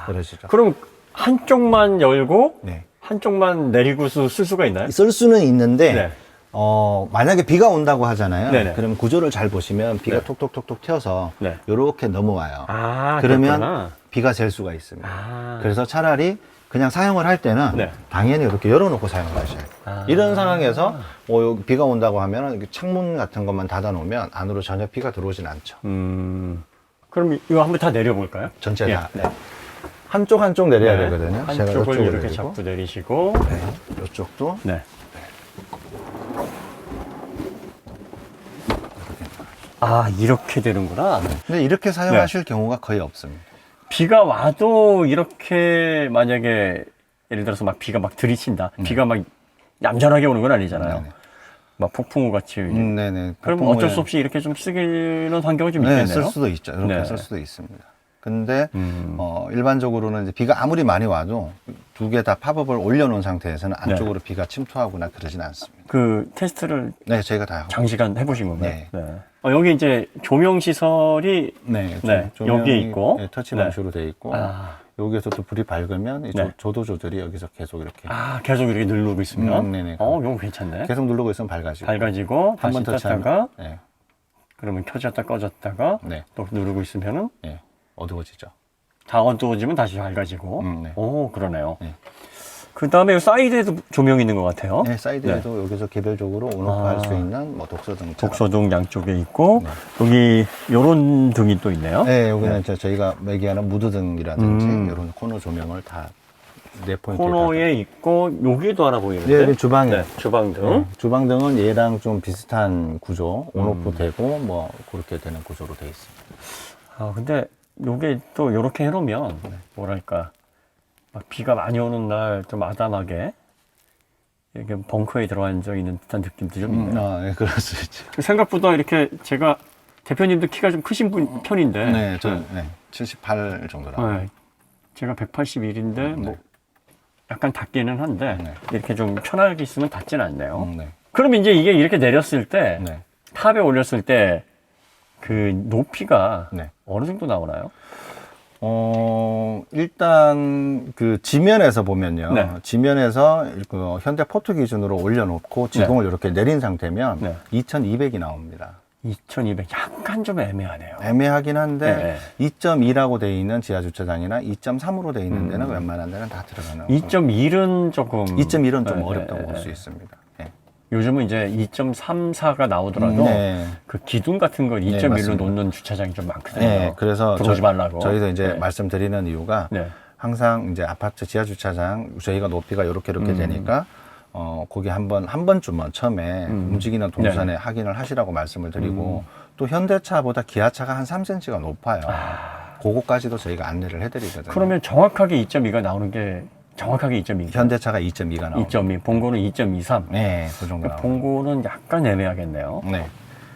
떨어지죠. 그럼 한쪽만 열고 네. 한쪽만 내리고 쓸 수가 있나요? 쓸 수는 있는데 네. 만약에 비가 온다고 하잖아요. 네네. 그럼 구조를 잘 보시면 비가 네. 톡톡톡톡 튀어서 네. 이렇게 넘어와요. 아, 그러면 그렇구나. 비가 셀 수가 있습니다. 아. 그래서 차라리 그냥 사용을 할 때는 네. 당연히 이렇게 열어놓고 사용을 하셔야 돼요. 아. 이런 상황에서 여기 비가 온다고 하면 창문 같은 것만 닫아놓으면 안으로 전혀 비가 들어오진 않죠. 그럼 이거 한번 다 내려볼까요? 전체 예. 다. 네. 한쪽 한쪽 내려야 네. 되거든요. 제가 한쪽을 이쪽으로 이렇게 내리고. 잡고 내리시고. 네. 이쪽도 네. 아, 이렇게 되는구나. 근데 이렇게 네. 사용하실 경우가 거의 없습니다. 비가 와도 이렇게 만약에 예를 들어서 막 비가 막 들이친다. 비가 막 얌전하게 오는 건 아니잖아요. 네네. 막 폭풍우 같이. 네네. 그럼 폭풍우에- 어쩔 수 없이 이렇게 좀 쓰기는 환경이 좀 네, 있겠네요. 쓸 수도 있죠. 이렇게 네. 쓸 수도 있습니다. 근데 일반적으로는 이제 비가 아무리 많이 와도 두 개 다 팝업을 올려놓은 상태에서는 안쪽으로 비가 침투하거나 그러진 않습니다. 그 테스트를 네, 저희가 다 하고. 장시간 해보신 건가요? 네. 여기 이제 조명 시설이 네, 여기에 조명이, 있고, 네, 터치 방식으로 돼 있고 아. 여기에서 또 불이 밝으면 이 네. 조도 조절이 여기서 계속 이렇게 계속 이렇게 누르고 있으면, 네네. 이거 괜찮네. 계속 누르고 있으면 밝아지고 밝아지고 한 다시 번 터치하면 떴다가, 네, 그러면 켜졌다 꺼졌다가 네, 또 누르고 있으면은 네, 어두워지죠. 다 어두워지면 다시 밝아지고. 네. 오, 그러네요. 네. 그 다음에 사이드에도 조명이 있는 것 같아요. 네, 사이드에도 여기서 개별적으로 온오프 할 수 있는 뭐 독서등. 독서등 양쪽에 있고, 네. 여기 요런 등이 또 있네요. 네, 여기는 이제 저희가 매기하는 무드등이라든지 이런 코너 조명을 다 네 포인트. 코너에 있고, 여기도 하나 보이는데. 네, 여기 주방에. 네, 주방등. 주방등은 얘랑 좀 비슷한 구조, 온오프 되고 뭐 그렇게 되는 구조로 되어 있습니다. 근데 요게 또 요렇게 해놓으면, 뭐랄까, 막 비가 많이 오는 날 좀 아담하게, 이렇게 벙커에 들어앉아 있는 듯한 느낌도 좀 있네요. 네, 그럴 수 있죠. 생각보다 이렇게 제가, 대표님도 키가 좀 크신 편인데. 네, 저 78 정도 나와요. 네, 제가 181인데, 뭐, 약간 닿기는 한데, 네. 이렇게 좀 편하게 있으면 닿진 않네요. 네. 그럼 이제 이게 이렇게 내렸을 때, 네. 탑에 올렸을 때, 그 높이가 네. 어느 정도 나오나요? 일단 그 지면에서 보면요. 네. 지면에서 그 현대 포트 기준으로 올려놓고 지붕을 이렇게 내린 상태면 네. 2200이 나옵니다. 2200, 약간 좀 애매하네요. 애매하긴 한데 네. 2.2라고 돼 있는 지하 주차장이나 2.3으로 돼 있는 데는 웬만한 데는 다 들어가는. 2.1은 조금. 2.1은 좀 네, 어렵다고 네, 볼 네. 수 있습니다. 네. 요즘은 이제 2.34가 나오더라도 네. 그 기둥 같은 걸 2.1로 맞습니다. 놓는 주차장이 좀 많거든요. 네, 그래서 들어오지 말라고. 저희도 이제 네. 말씀드리는 이유가 네. 항상 이제 아파트 지하 주차장 저희가 높이가 이렇게 되니까 거기 한 번쯤은 처음에 움직이는 동선에 확인을 하시라고 말씀을 드리고 또 현대차보다 기아차가 한 3cm가 높아요. 그거까지도 저희가 안내를 해드리거든요. 그러면 정확하게 2.2가 나오는 게 정확하게 2.2. 현대차가 2.2가 나옵니다. 2.2. 봉고는 2.23. 네, 그 정도 나옵니다. 봉고는 약간 애매하겠네요. 네.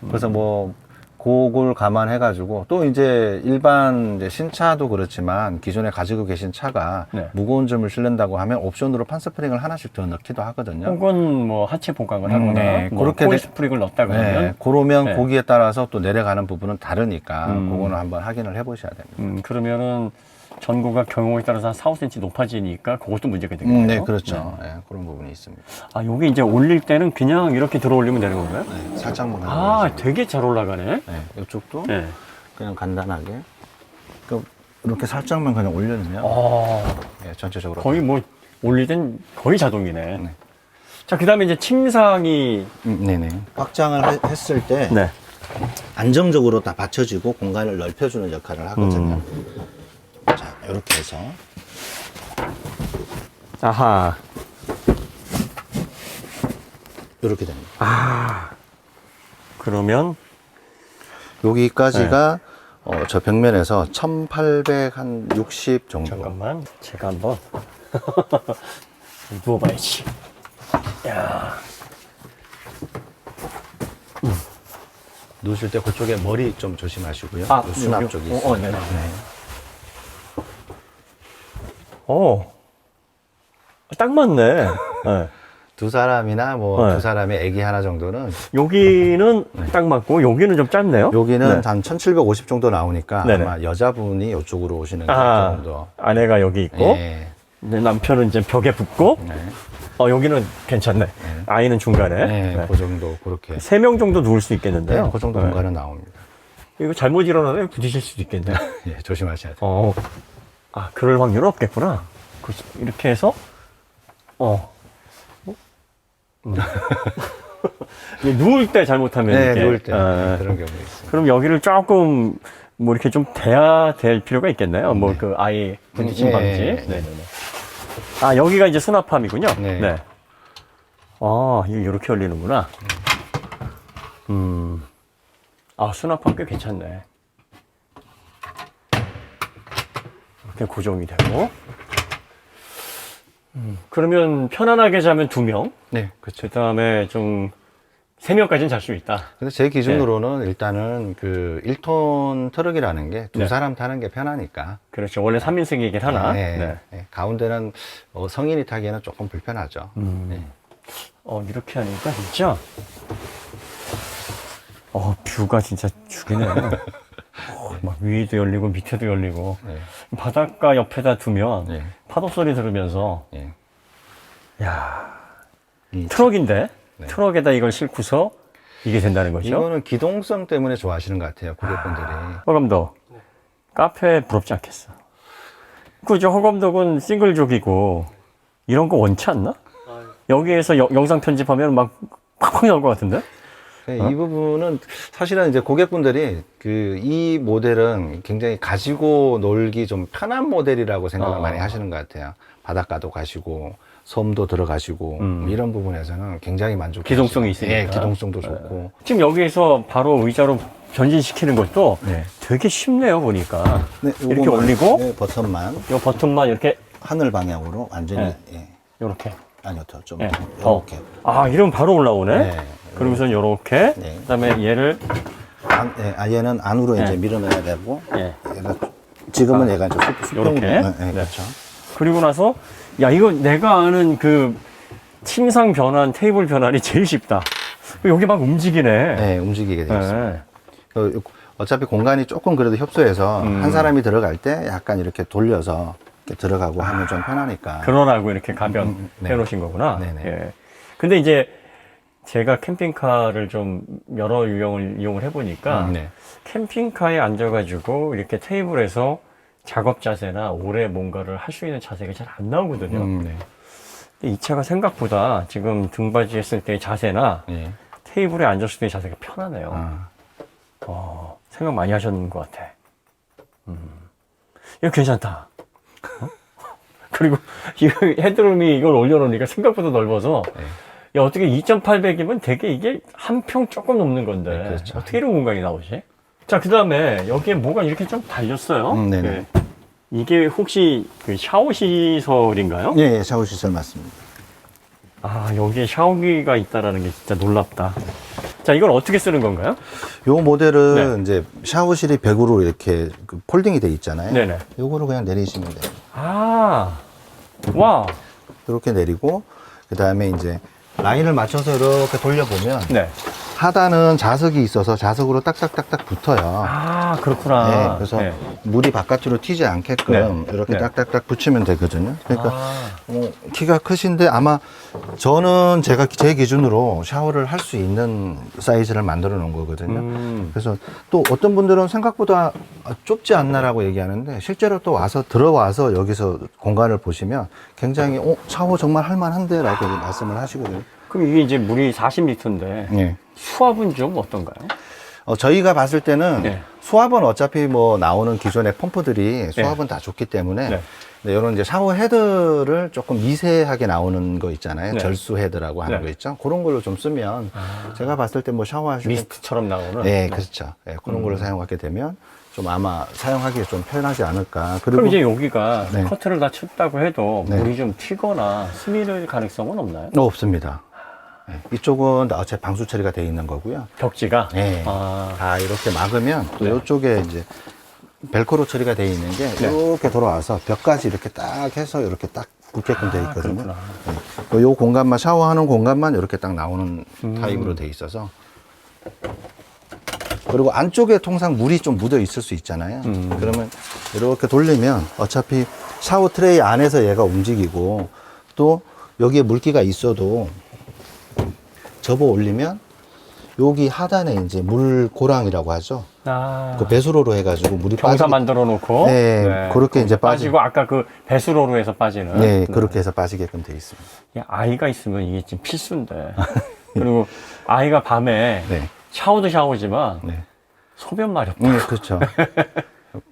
그래서 뭐 그걸 감안해가지고 또 이제 일반 이제 신차도 그렇지만 기존에 가지고 계신 차가 네. 무거운 점을 실는다고 하면 옵션으로 판스프링을 하나씩 더 넣기도 하거든요. 혹은 뭐 하체 보강을 하거나 네, 뭐 그렇게 코일 돼- 스프링을 넣었다 네, 그러면 그러면 네. 거기에 따라서 또 내려가는 부분은 다르니까 그거는 한번 확인을 해보셔야 됩니다. 그러면은 전고가 경우에 따라서 한 4, 5cm 높아지니까 그것도 문제가 되겠네요. 네, 그렇죠. 네, 그런 부분이 있습니다. 요게 이제 올릴 때는 그냥 이렇게 들어 올리면 되는 건가요? 네, 살짝만 올려주시면. 되게 잘 올라가네. 네, 이쪽도 네. 그냥 간단하게 이렇게 살짝만 그냥 올려주면 네, 전체적으로 거의 뭐 올릴 땐 거의 자동이네. 자, 그 다음에 이제 침상이 네네. 확장을 했을 때 네. 안정적으로 다 받쳐지고 공간을 넓혀주는 역할을 하거든요. 자, 이렇게 해서 아하. 이렇게 됩니다. 그러면 여기까지가 저 벽면에서 1860 정도. 잠깐만 제가 한번 누워봐야지. 야. 누우실 때 그쪽에 머리 좀 조심하시고요. 요 수납 쪽이 있어요. 네네. 딱 맞네. 네. 두 사람이나 뭐 네. 두 사람의 아기 하나 정도는 여기는 딱 맞고 여기는 좀 짧네요. 여기는 네. 한 1750 정도 나오니까 네네. 아마 여자분이 이쪽으로 오시는 게 아, 좀 더. 아내가 여기 있고 예. 내 남편은 이제 벽에 붙고 네. 여기는 괜찮네. 아이는 중간에. 네, 네. 그 정도 그렇게. 3명 정도 누울 수 있겠는데요. 네, 그 정도 네. 공간은 나옵니다. 이거 잘못 일어나면 부딪힐 수도 있겠네. 예, 조심하셔야 돼요. 그럴 확률은 없겠구나. 이렇게 해서, 이게 누울 때 잘못하면. 네, 이렇게, 누울 때 네, 그런 경우 있습니다. 그럼 여기를 조금, 뭐 이렇게 좀 대야 될 필요가 있겠네요. 뭐 그 아이 부딪힘 방지. 네. 네네네. 여기가 이제 수납함이군요. 네. 이거 이렇게 열리는구나. 수납함 꽤 괜찮네. 이렇게 고정이 되고. 그러면 편안하게 자면 2명. 네, 그렇죠. 그 다음에 좀 3명까지는 잘 수 있다. 근데 제 기준으로는 일단은 그 1톤 트럭이라는 게 두 네. 사람 타는 게 편하니까. 그렇죠. 원래 3인승이긴 하나. 네, 네. 네. 가운데는 성인이 타기에는 조금 불편하죠. 네. 이렇게 하니까 진짜 뷰가 진짜 죽이네. 막 위에도 열리고 밑에도 열리고 네. 바닷가 옆에다 두면 네. 파도 소리 들으면서 네. 야 이 트럭인데 네. 트럭에다 이걸 싣고서 이게 된다는 거죠. 이거는 기동성 때문에 좋아하시는 것 같아요, 고객분들이. 허 감독 카페 부럽지 않겠어. 그죠. 허 감독은 싱글족이고 이런 거 원치 않나? 여기에서 영상 편집하면 막 팍팍 나올 것 같은데? 네, 이 부분은 사실은 이제 고객분들이 이 모델은 굉장히 가지고 놀기 좀 편한 모델이라고 생각을 많이 하시는 것 같아요. 바닷가도 가시고 섬도 들어가시고 이런 부분에서는 굉장히 만족. 기동성이 있으니까. 네, 기동성도 좋고. 지금 여기에서 바로 의자로 변신시키는 것도 네. 되게 쉽네요, 보니까. 네, 이렇게 요거만, 올리고, 네, 버튼만 이 버튼만 이렇게, 하늘 방향으로 완전히 네. 예. 요렇게. 아니요, 좀 네. 이렇게. 이러면 바로 올라오네? 네. 그러고선 요렇게, 네. 그 다음에 얘를, 얘는 안으로 네. 이제 밀어넣어야 되고, 예. 얘가 지금은 얘가 이제 수평으로. 요렇게. 네, 그렇죠. 그리고 나서, 야, 이거 내가 아는 그, 침상 변환, 테이블 변환이 제일 쉽다. 여기 막 움직이네. 네, 움직이게 되어 있습니다. 네. 어차피 공간이 조금 그래도 협소해서 한 사람이 들어갈 때 약간 이렇게 돌려서 이렇게 들어가고 하면 좀 편하니까. 그러라고 이렇게 가변 네. 해놓으신 거구나. 네네. 예. 근데 이제 제가 캠핑카를 좀 여러 유형을 이용을 해보니까 네. 캠핑카에 앉아가지고 이렇게 테이블에서 작업 자세나 오래 뭔가를 할 수 있는 자세가 잘 안 나오거든요. 네. 근데 이 차가 생각보다 지금 등받이 했을 때의 자세나 예. 테이블에 앉았을 때의 자세가 편하네요. 아, 생각 많이 하셨는 것 같아. 이거 괜찮다. 그리고 이 헤드룸이 이걸 올려놓으니까 생각보다 넓어서 네. 야, 어떻게 2.800이면 되게 이게 한 평 조금 넘는 건데 네, 그렇죠. 어떻게 이런 공간이 나오지? 자, 그 다음에 여기에 뭐가 이렇게 좀 달렸어요. 네네. 네. 이게 혹시 그 샤워 시설인가요? 예, 예, 샤워 시설 맞습니다. 여기에 샤워기가 있다라는 게 진짜 놀랍다. 자, 이걸 어떻게 쓰는 건가요? 요 모델은 이제 샤워실이 벽으로 이렇게 그 폴딩이 돼 있잖아요. 네네. 요거를 그냥 내리시면 돼요. 와. 이렇게 내리고, 그 다음에 이제 라인을 맞춰서 이렇게 돌려보면 네. 하단은 자석이 있어서 자석으로 딱딱딱딱 붙어요. 그렇구나. 네, 그래서 물이 바깥으로 튀지 않게끔 네. 이렇게 네. 딱딱딱 붙이면 되거든요. 그러니까 키가 크신데 아마 저는 제가 제 기준으로 샤워를 할 수 있는 사이즈를 만들어 놓은 거거든요. 그래서 또 어떤 분들은 생각보다 좁지 않나라고 얘기하는데 실제로 또 들어와서 여기서 공간을 보시면 굉장히 샤워 정말 할만한데 라고 말씀을 하시거든요. 그럼 이게 이제 물이 40리터인데 네. 수압은 좀 어떤가요? 저희가 봤을 때는 네. 수압은 어차피 뭐 나오는 기존의 펌프들이 수압은 다 좋기 때문에 네. 이런 이제 샤워 헤드를 조금 미세하게 나오는 거 있잖아요. 네. 절수 헤드라고 하는 네. 거 있죠. 그런 걸로 좀 쓰면 제가 봤을 때 뭐 샤워하실 때 미스트처럼 나오는. 네, 그렇죠. 네, 그런 걸로 사용하게 되면 좀 아마 사용하기에 좀 편하지 않을까. 그리고 그럼 이제 여기가 네. 커트를 다 쳤다고 해도 네. 물이 좀 튀거나 스밀 가능성은 없나요? 없습니다. 네, 이쪽은 어차피 방수 처리가 돼 있는 거고요. 벽지가? 네. 다 이렇게 막으면 또 이쪽에 이제 벨크로 처리가 돼 있는 게 이렇게 돌아와서 벽까지 이렇게 딱 해서 이렇게 딱 붙게끔 돼 있거든요. 그렇구나. 네. 요 공간만 샤워하는 공간만 이렇게 딱 나오는 타입으로 돼 있어서 그리고 안쪽에 통상 물이 좀 묻어 있을 수 있잖아요. 그러면 이렇게 돌리면 어차피 샤워 트레이 안에서 얘가 움직이고 또 여기에 물기가 있어도 접어 올리면 여기 하단에 이제 물 고랑이라고 하죠. 그 배수로로 해가지고 물이 경사 빠지게. 만들어 놓고. 네, 그렇게 이제 빠지고 아까 그 배수로로 해서 빠지는. 네, 그렇게 해서 빠지게끔 돼 있습니다. 야, 아이가 있으면 이게 지금 필수인데. 그리고 아이가 밤에 네. 샤워도 샤워지만 네. 소변 마렵다. 네, 그렇죠.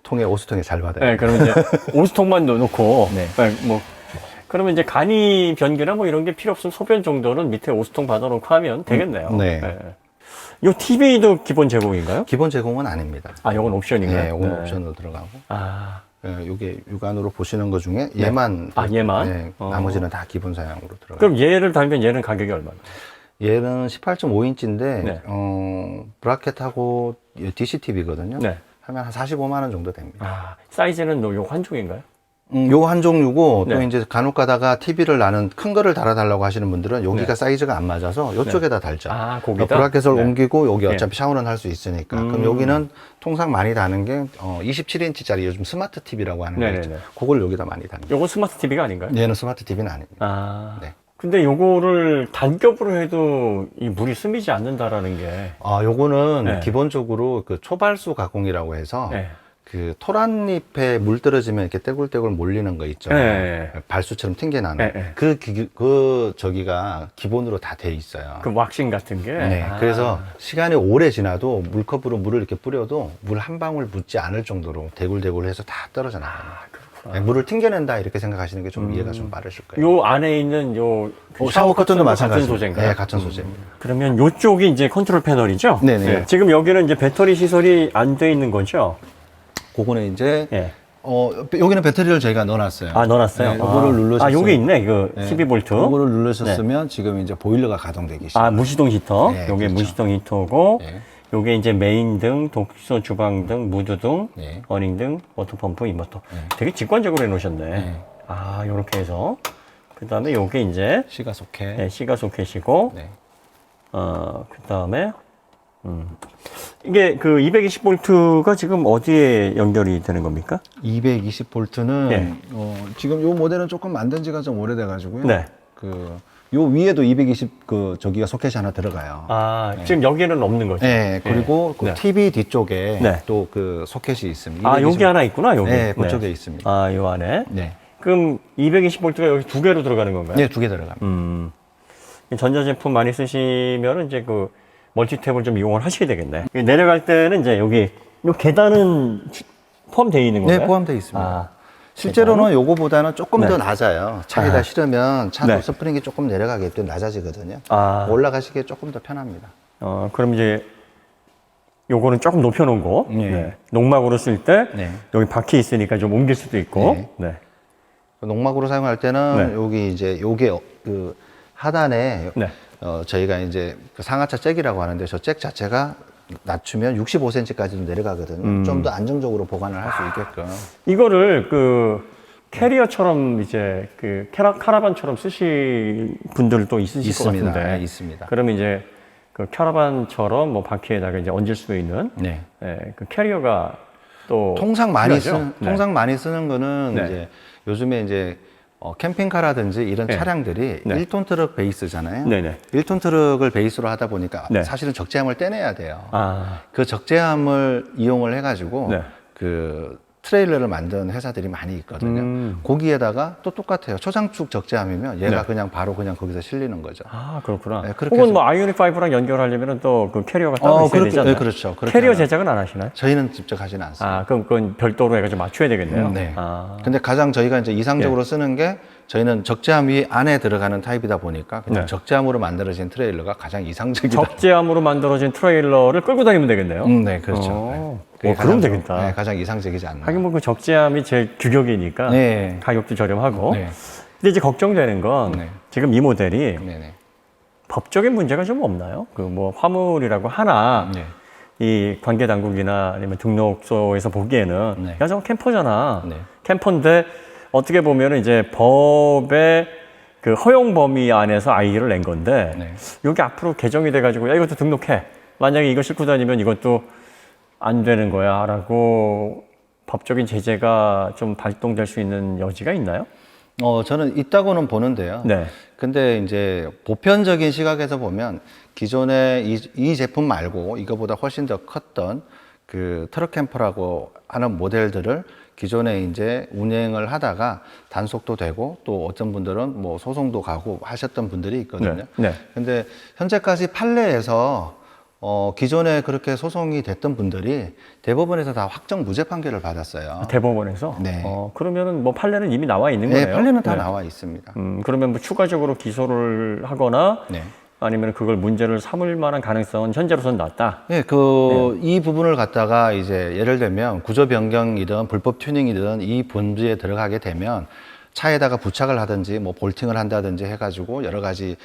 통에 오수통에 잘 받아요. 네, 그러면 이제 오수통만 넣어놓고. 네. 뭐. 그러면 이제 간이 변기나 뭐 이런 게 필요 없으면 소변 정도는 밑에 오수통 받아놓고 하면 되겠네요. 네. 요 TV도 기본 제공인가요? 기본 제공은 아닙니다. 요건 옵션인가요? 네, 오늘 옵션으로 들어가고. 요게 육안으로 보시는 것 중에 얘만. 얘만? 네, 나머지는 다 기본 사양으로 들어가요. 그럼 얘를 달면 얘는 가격이 얼마나? 얘는 18.5인치인데 네. 브라켓하고 DCTV거든요. 네. 하면 한 45만 원 정도 됩니다. 아, 사이즈는 요 한쪽인가요? 요거 한 종류고 또 네. 이제 간혹 가다가 TV를 나는 큰 거를 달아달라고 하시는 분들은 여기가 네. 사이즈가 안 맞아서 요쪽에다 달죠. 아, 거기다? 브라켓을 네. 옮기고 여기 네. 어차피 샤워는 할 수 있으니까. 그럼 여기는 통상 많이 다는 게 27인치짜리 요즘 스마트 TV라고 하는 거 네네네. 있죠. 그걸 여기다 많이 다는 거예요. 요거 스마트 TV가 아닌가요? 얘는 스마트 TV는 아닙니다. 아. 네. 근데 요거를 단겹으로 해도 이 물이 스미지 않는다라는 게. 요거는 네. 기본적으로 그 초발수 가공이라고 해서 네. 그 토란잎에 물 떨어지면 이렇게 떼굴떼굴 몰리는 거 있죠. 네. 발수처럼 튕겨나는. 네, 네. 그 저기가 기본으로 다 돼 있어요. 그 왁싱 같은 게. 네. 아. 그래서 시간이 오래 지나도 물컵으로 물을 이렇게 뿌려도 물 한 방울 묻지 않을 정도로 대굴대굴 해서 다 떨어져 나가요. 그렇구나. 네, 물을 튕겨낸다 이렇게 생각하시는 게 좀 이해가 좀 빠르실 거예요. 요 안에 있는 요 샤워 커튼도 같은 마찬가지로. 소재인가요? 네, 같은 소재입니다. 그러면 요쪽이 이제 컨트롤 패널이죠? 네네. 지금 여기는 이제 배터리 시설이 안 돼 있는 거죠? 그거는 이제 예. 여기는 배터리를 저희가 넣어놨어요. 아, 넣어놨어요? 네, 요거를 누르셨어요. 아, 여기 있네. 그 12V. 그거를 누르셨으면 지금 이제 보일러가 가동되기 시작. 아, 무시동 히터. 네, 요게 그렇죠. 무시동 히터고, 네. 요게 이제 메인 등, 독소 주방 등, 무드 등, 네. 어닝 등, 워터펌프, 인버터. 되게 직관적으로 해놓으셨네. 네. 아, 요렇게 해서. 그 다음에 요게 이제, 시가 소켓. 네, 시가 소켓이고, 네. 그 다음에, 이게 그 220V가 지금 어디에 연결이 되는 겁니까? 220볼트는 네. 지금 요 모델은 조금 만든 지가 좀 오래돼 가지고요. 네. 요 위에도 220 저기가 소켓이 하나 들어가요. 아, 지금 여기는 없는 거죠? 네, 그리고 그 네. TV 뒤쪽에 네. 또 그 소켓이 있습니다. 아, 220 여기 하나 있구나, 여기. 네, 그쪽에 있습니다. 아, 요 안에. 네. 그럼 220V가 여기 두 개로 들어가는 건가요? 네, 두 개 들어갑니다. 전자제품 많이 쓰시면은 이제 그 멀티탭을 좀 이용을 하셔야 되겠네. 내려갈 때는 이제 여기 요 계단은 포함되어 있는 건가요? 네, 포함되어 있습니다. 아, 실제로는 요거보다는 조금 네. 더 낮아요. 차에다 아. 실으면 차 네. 스프링이 조금 내려가기 때문에 낮아지거든요. 아. 올라가시기에 조금 더 편합니다. 그럼 이제 요거는 조금 높여놓은 거. 네. 농막으로 쓸 때 네. 여기 바퀴 있으니까 좀 옮길 수도 있고. 네. 네. 농막으로 사용할 때는 네. 여기 이제 요게 그 하단에 네. 저희가 이제 그 상하차 잭이라고 하는데 저 잭 자체가 낮추면 65cm까지도 내려가거든요. 좀 더 안정적으로 보관을 할 수 있게끔. 이거를 그 캐리어처럼 이제 그 카라반처럼 쓰실 분들도 있으실 있습니다. 것 같은데. 네, 있습니다. 그러면 이제 그 캐러반처럼 뭐 바퀴에다가 이제 얹을 수 있는 네. 그 캐리어가 또 통상 많이 필요하죠? 통상 많이 쓰는 거는 네. 이제 요즘에 이제 캠핑카라든지 이런 네. 차량들이 네. 1톤 트럭 베이스잖아요. 네네. 1톤 트럭을 베이스로 하다 보니까 네. 사실은 적재함을 떼내야 돼요. 아, 그 적재함을 이용을 해가지고 네. 그 트레일러를 만든 회사들이 많이 있거든요. 거기에다가 또 똑같아요. 초장축 적재함이면 얘가 네. 그냥 바로 그냥 거기서 실리는 거죠. 아 그렇구나. 네, 그렇게 혹은 해서- 뭐 아이오닉 5랑 연결하려면 또 그 캐리어가 따로 있어야 되지 않나요? 네, 그렇죠. 그렇게 캐리어 하나- 제작은 안 하시나요? 저희는 직접 하지는 않습니다. 아, 그럼 그건 별도로 해가지고 맞춰야 되겠네요. 네. 아, 근데 가장 저희가 이제 이상적으로 쓰는 게 저희는 적재함 위 안에 들어가는 타입이다 보니까 그냥 네. 적재함으로 만들어진 트레일러가 가장 이상적이다. 적재함으로 만들어진 트레일러를 끌고 다니면 되겠네요. 네, 그렇죠. 어. 네. 그게 그럼 가장 되겠다. 네, 가장 이상적이지 않나. 하긴 뭐 그 적재함이 제일 규격이니까 네. 가격도 저렴하고. 네. 근데 이제 걱정되는 건 네. 지금 이 모델이 네네. 법적인 문제가 좀 없나요? 그 뭐 화물이라고 하나 네. 이 관계 당국이나 아니면 등록소에서 보기에는 네. 야 저거 캠퍼잖아. 네. 캠퍼인데 어떻게 보면은 이제 법의 그 허용 범위 안에서 아이디를 낸 건데 네. 여기 앞으로 개정이 돼가지고 야 이것도 등록해. 만약에 이거 싣고 다니면 이것도 안 되는 거야라고 법적인 제재가 좀 발동될 수 있는 여지가 있나요? 저는 있다고는 보는데요. 네. 근데 이제 보편적인 시각에서 보면 기존에 이 제품 말고 이거보다 훨씬 더 컸던 그 트럭 캠퍼라고 하는 모델들을 기존에 이제 운행을 하다가 단속도 되고 또 어떤 분들은 뭐 소송도 가고 하셨던 분들이 있거든요. 네. 네. 근데 현재까지 판례에서 기존에 그렇게 소송이 됐던 분들이 대법원에서 다 확정 무죄 판결을 받았어요. 대법원에서. 네. 그러면은 뭐 판례는 이미 나와 있는 네, 거예요. 판례는 다 네. 나와 있습니다. 그러면 뭐 추가적으로 기소를 하거나 네. 아니면 그걸 문제를 삼을 만한 가능성은 현재로서는 낮다. 네, 이 부분을 갖다가 이제 예를 들면 구조 변경이든 불법 튜닝이든 이 본주에 들어가게 되면 차에다가 부착을 하든지 뭐 볼팅을 한다든지 해가지고 여러 가지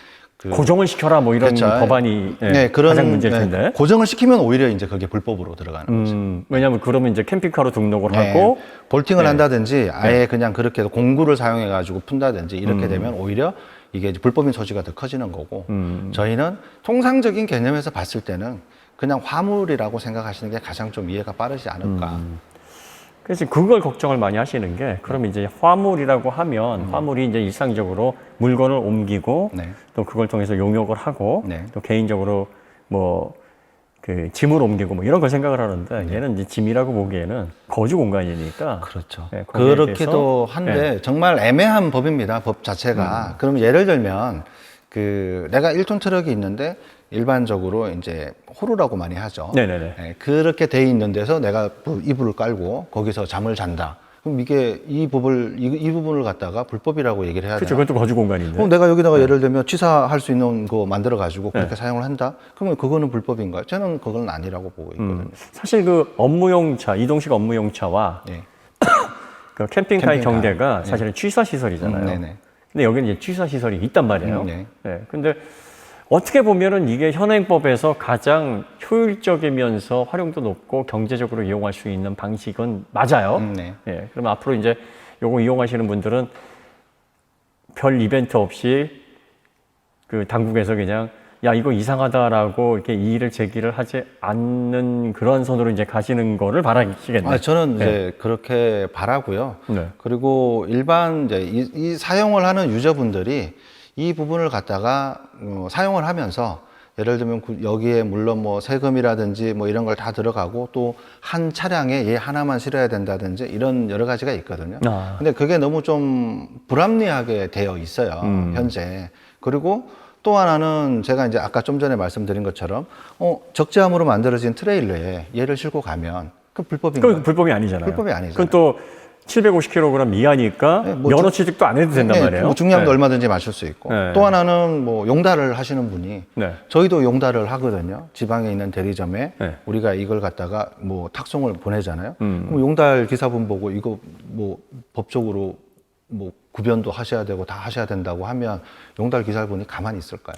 고정을 시켜라 뭐 이런 그렇죠. 법안이 네, 그런 가장 문제일 텐데. 고정을 시키면 오히려 이제 그게 불법으로 들어가는 거죠. 왜냐하면 그러면 이제 캠핑카로 등록을 네, 하고 볼팅을 네. 한다든지 아예 그냥 그렇게 해서 공구를 사용해 가지고 푼다든지 이렇게 되면 오히려 이게 이제 불법인 소지가 더 커지는 거고 저희는 통상적인 개념에서 봤을 때는 그냥 화물이라고 생각하시는 게 가장 좀 이해가 빠르지 않을까. 그래서 그걸 걱정을 많이 하시는 게 그럼 이제 화물이라고 하면 화물이 이제 일상적으로 물건을 옮기고 네. 또 그걸 통해서 용역을 하고 네. 또 개인적으로 뭐 그 짐을 옮기고 뭐 이런 걸 생각을 하는데 얘는 이제 짐이라고 보기에는 거주 공간이니까 그렇죠. 네, 거기에 그렇기도 대해서, 한데 네. 정말 애매한 법입니다. 법 자체가. 그럼 예를 들면 그 내가 1톤 트럭이 있는데 일반적으로 이제 호루라고 많이 하죠. 네네네. 네, 그렇게 돼 있는 데서 내가 이불을 깔고 거기서 잠을 잔다. 그럼 이게 이 부분을 갖다가 불법이라고 얘기를 해야 그렇죠. 되나? 그것도 거주 공간인데. 그럼 내가 여기다가 예를 들면 취사할 수 있는 거 만들어 가지고 그렇게 사용을 한다? 그러면 그거는 불법인가요? 저는 그건 아니라고 보고 있거든요. 사실 그 업무용 차, 이동식 업무용 차와 네. 그 캠핑카의 캠핑카. 경계가 네. 사실은 취사 시설이잖아요. 네네. 근데 여기는 이제 취사 시설이 있단 말이에요. 네. 네. 근데 어떻게 보면은 이게 현행법에서 가장 효율적이면서 활용도 높고 경제적으로 이용할 수 있는 방식은 맞아요. 네. 예. 그럼 앞으로 이제 요거 이용하시는 분들은 별 이벤트 없이 그 당국에서 그냥 야 이거 이상하다라고 이렇게 이의를 제기를 하지 않는 그런 선으로 이제 가시는 거를 바라시겠네요. 아, 저는 이제 그렇게 바라고요. 네. 그리고 일반 이제 이 사용을 하는 유저분들이 이 부분을 갖다가 사용을 하면서 예를 들면 여기에 물론 뭐 세금이라든지 뭐 이런 걸 다 들어가고 또 한 차량에 얘 하나만 실어야 된다든지 이런 여러 가지가 있거든요. 아. 근데 그게 너무 좀 불합리하게 되어 있어요. 현재. 그리고 또 하나는 제가 이제 아까 좀 전에 말씀드린 것처럼 적재함으로 만들어진 트레일러에 얘를 싣고 가면 그 불법인가요? 그건 불법이 아니잖아요. 불법이 아니잖아요. 그건 또 750kg 이하니까 네, 뭐 면허 취득도 안 해도 된단 말이에요. 뭐 중량도 네. 얼마든지 맞출 수 있고. 네. 또 하나는 뭐 용달을 하시는 분이 네. 저희도 용달을 하거든요. 지방에 있는 대리점에 네. 우리가 이걸 갖다가 뭐 탁송을 보내잖아요. 그럼 용달 기사분 보고 이거 뭐 법적으로 뭐 구변도 하셔야 되고 다 하셔야 된다고 하면 용달 기사분이 가만히 있을까요?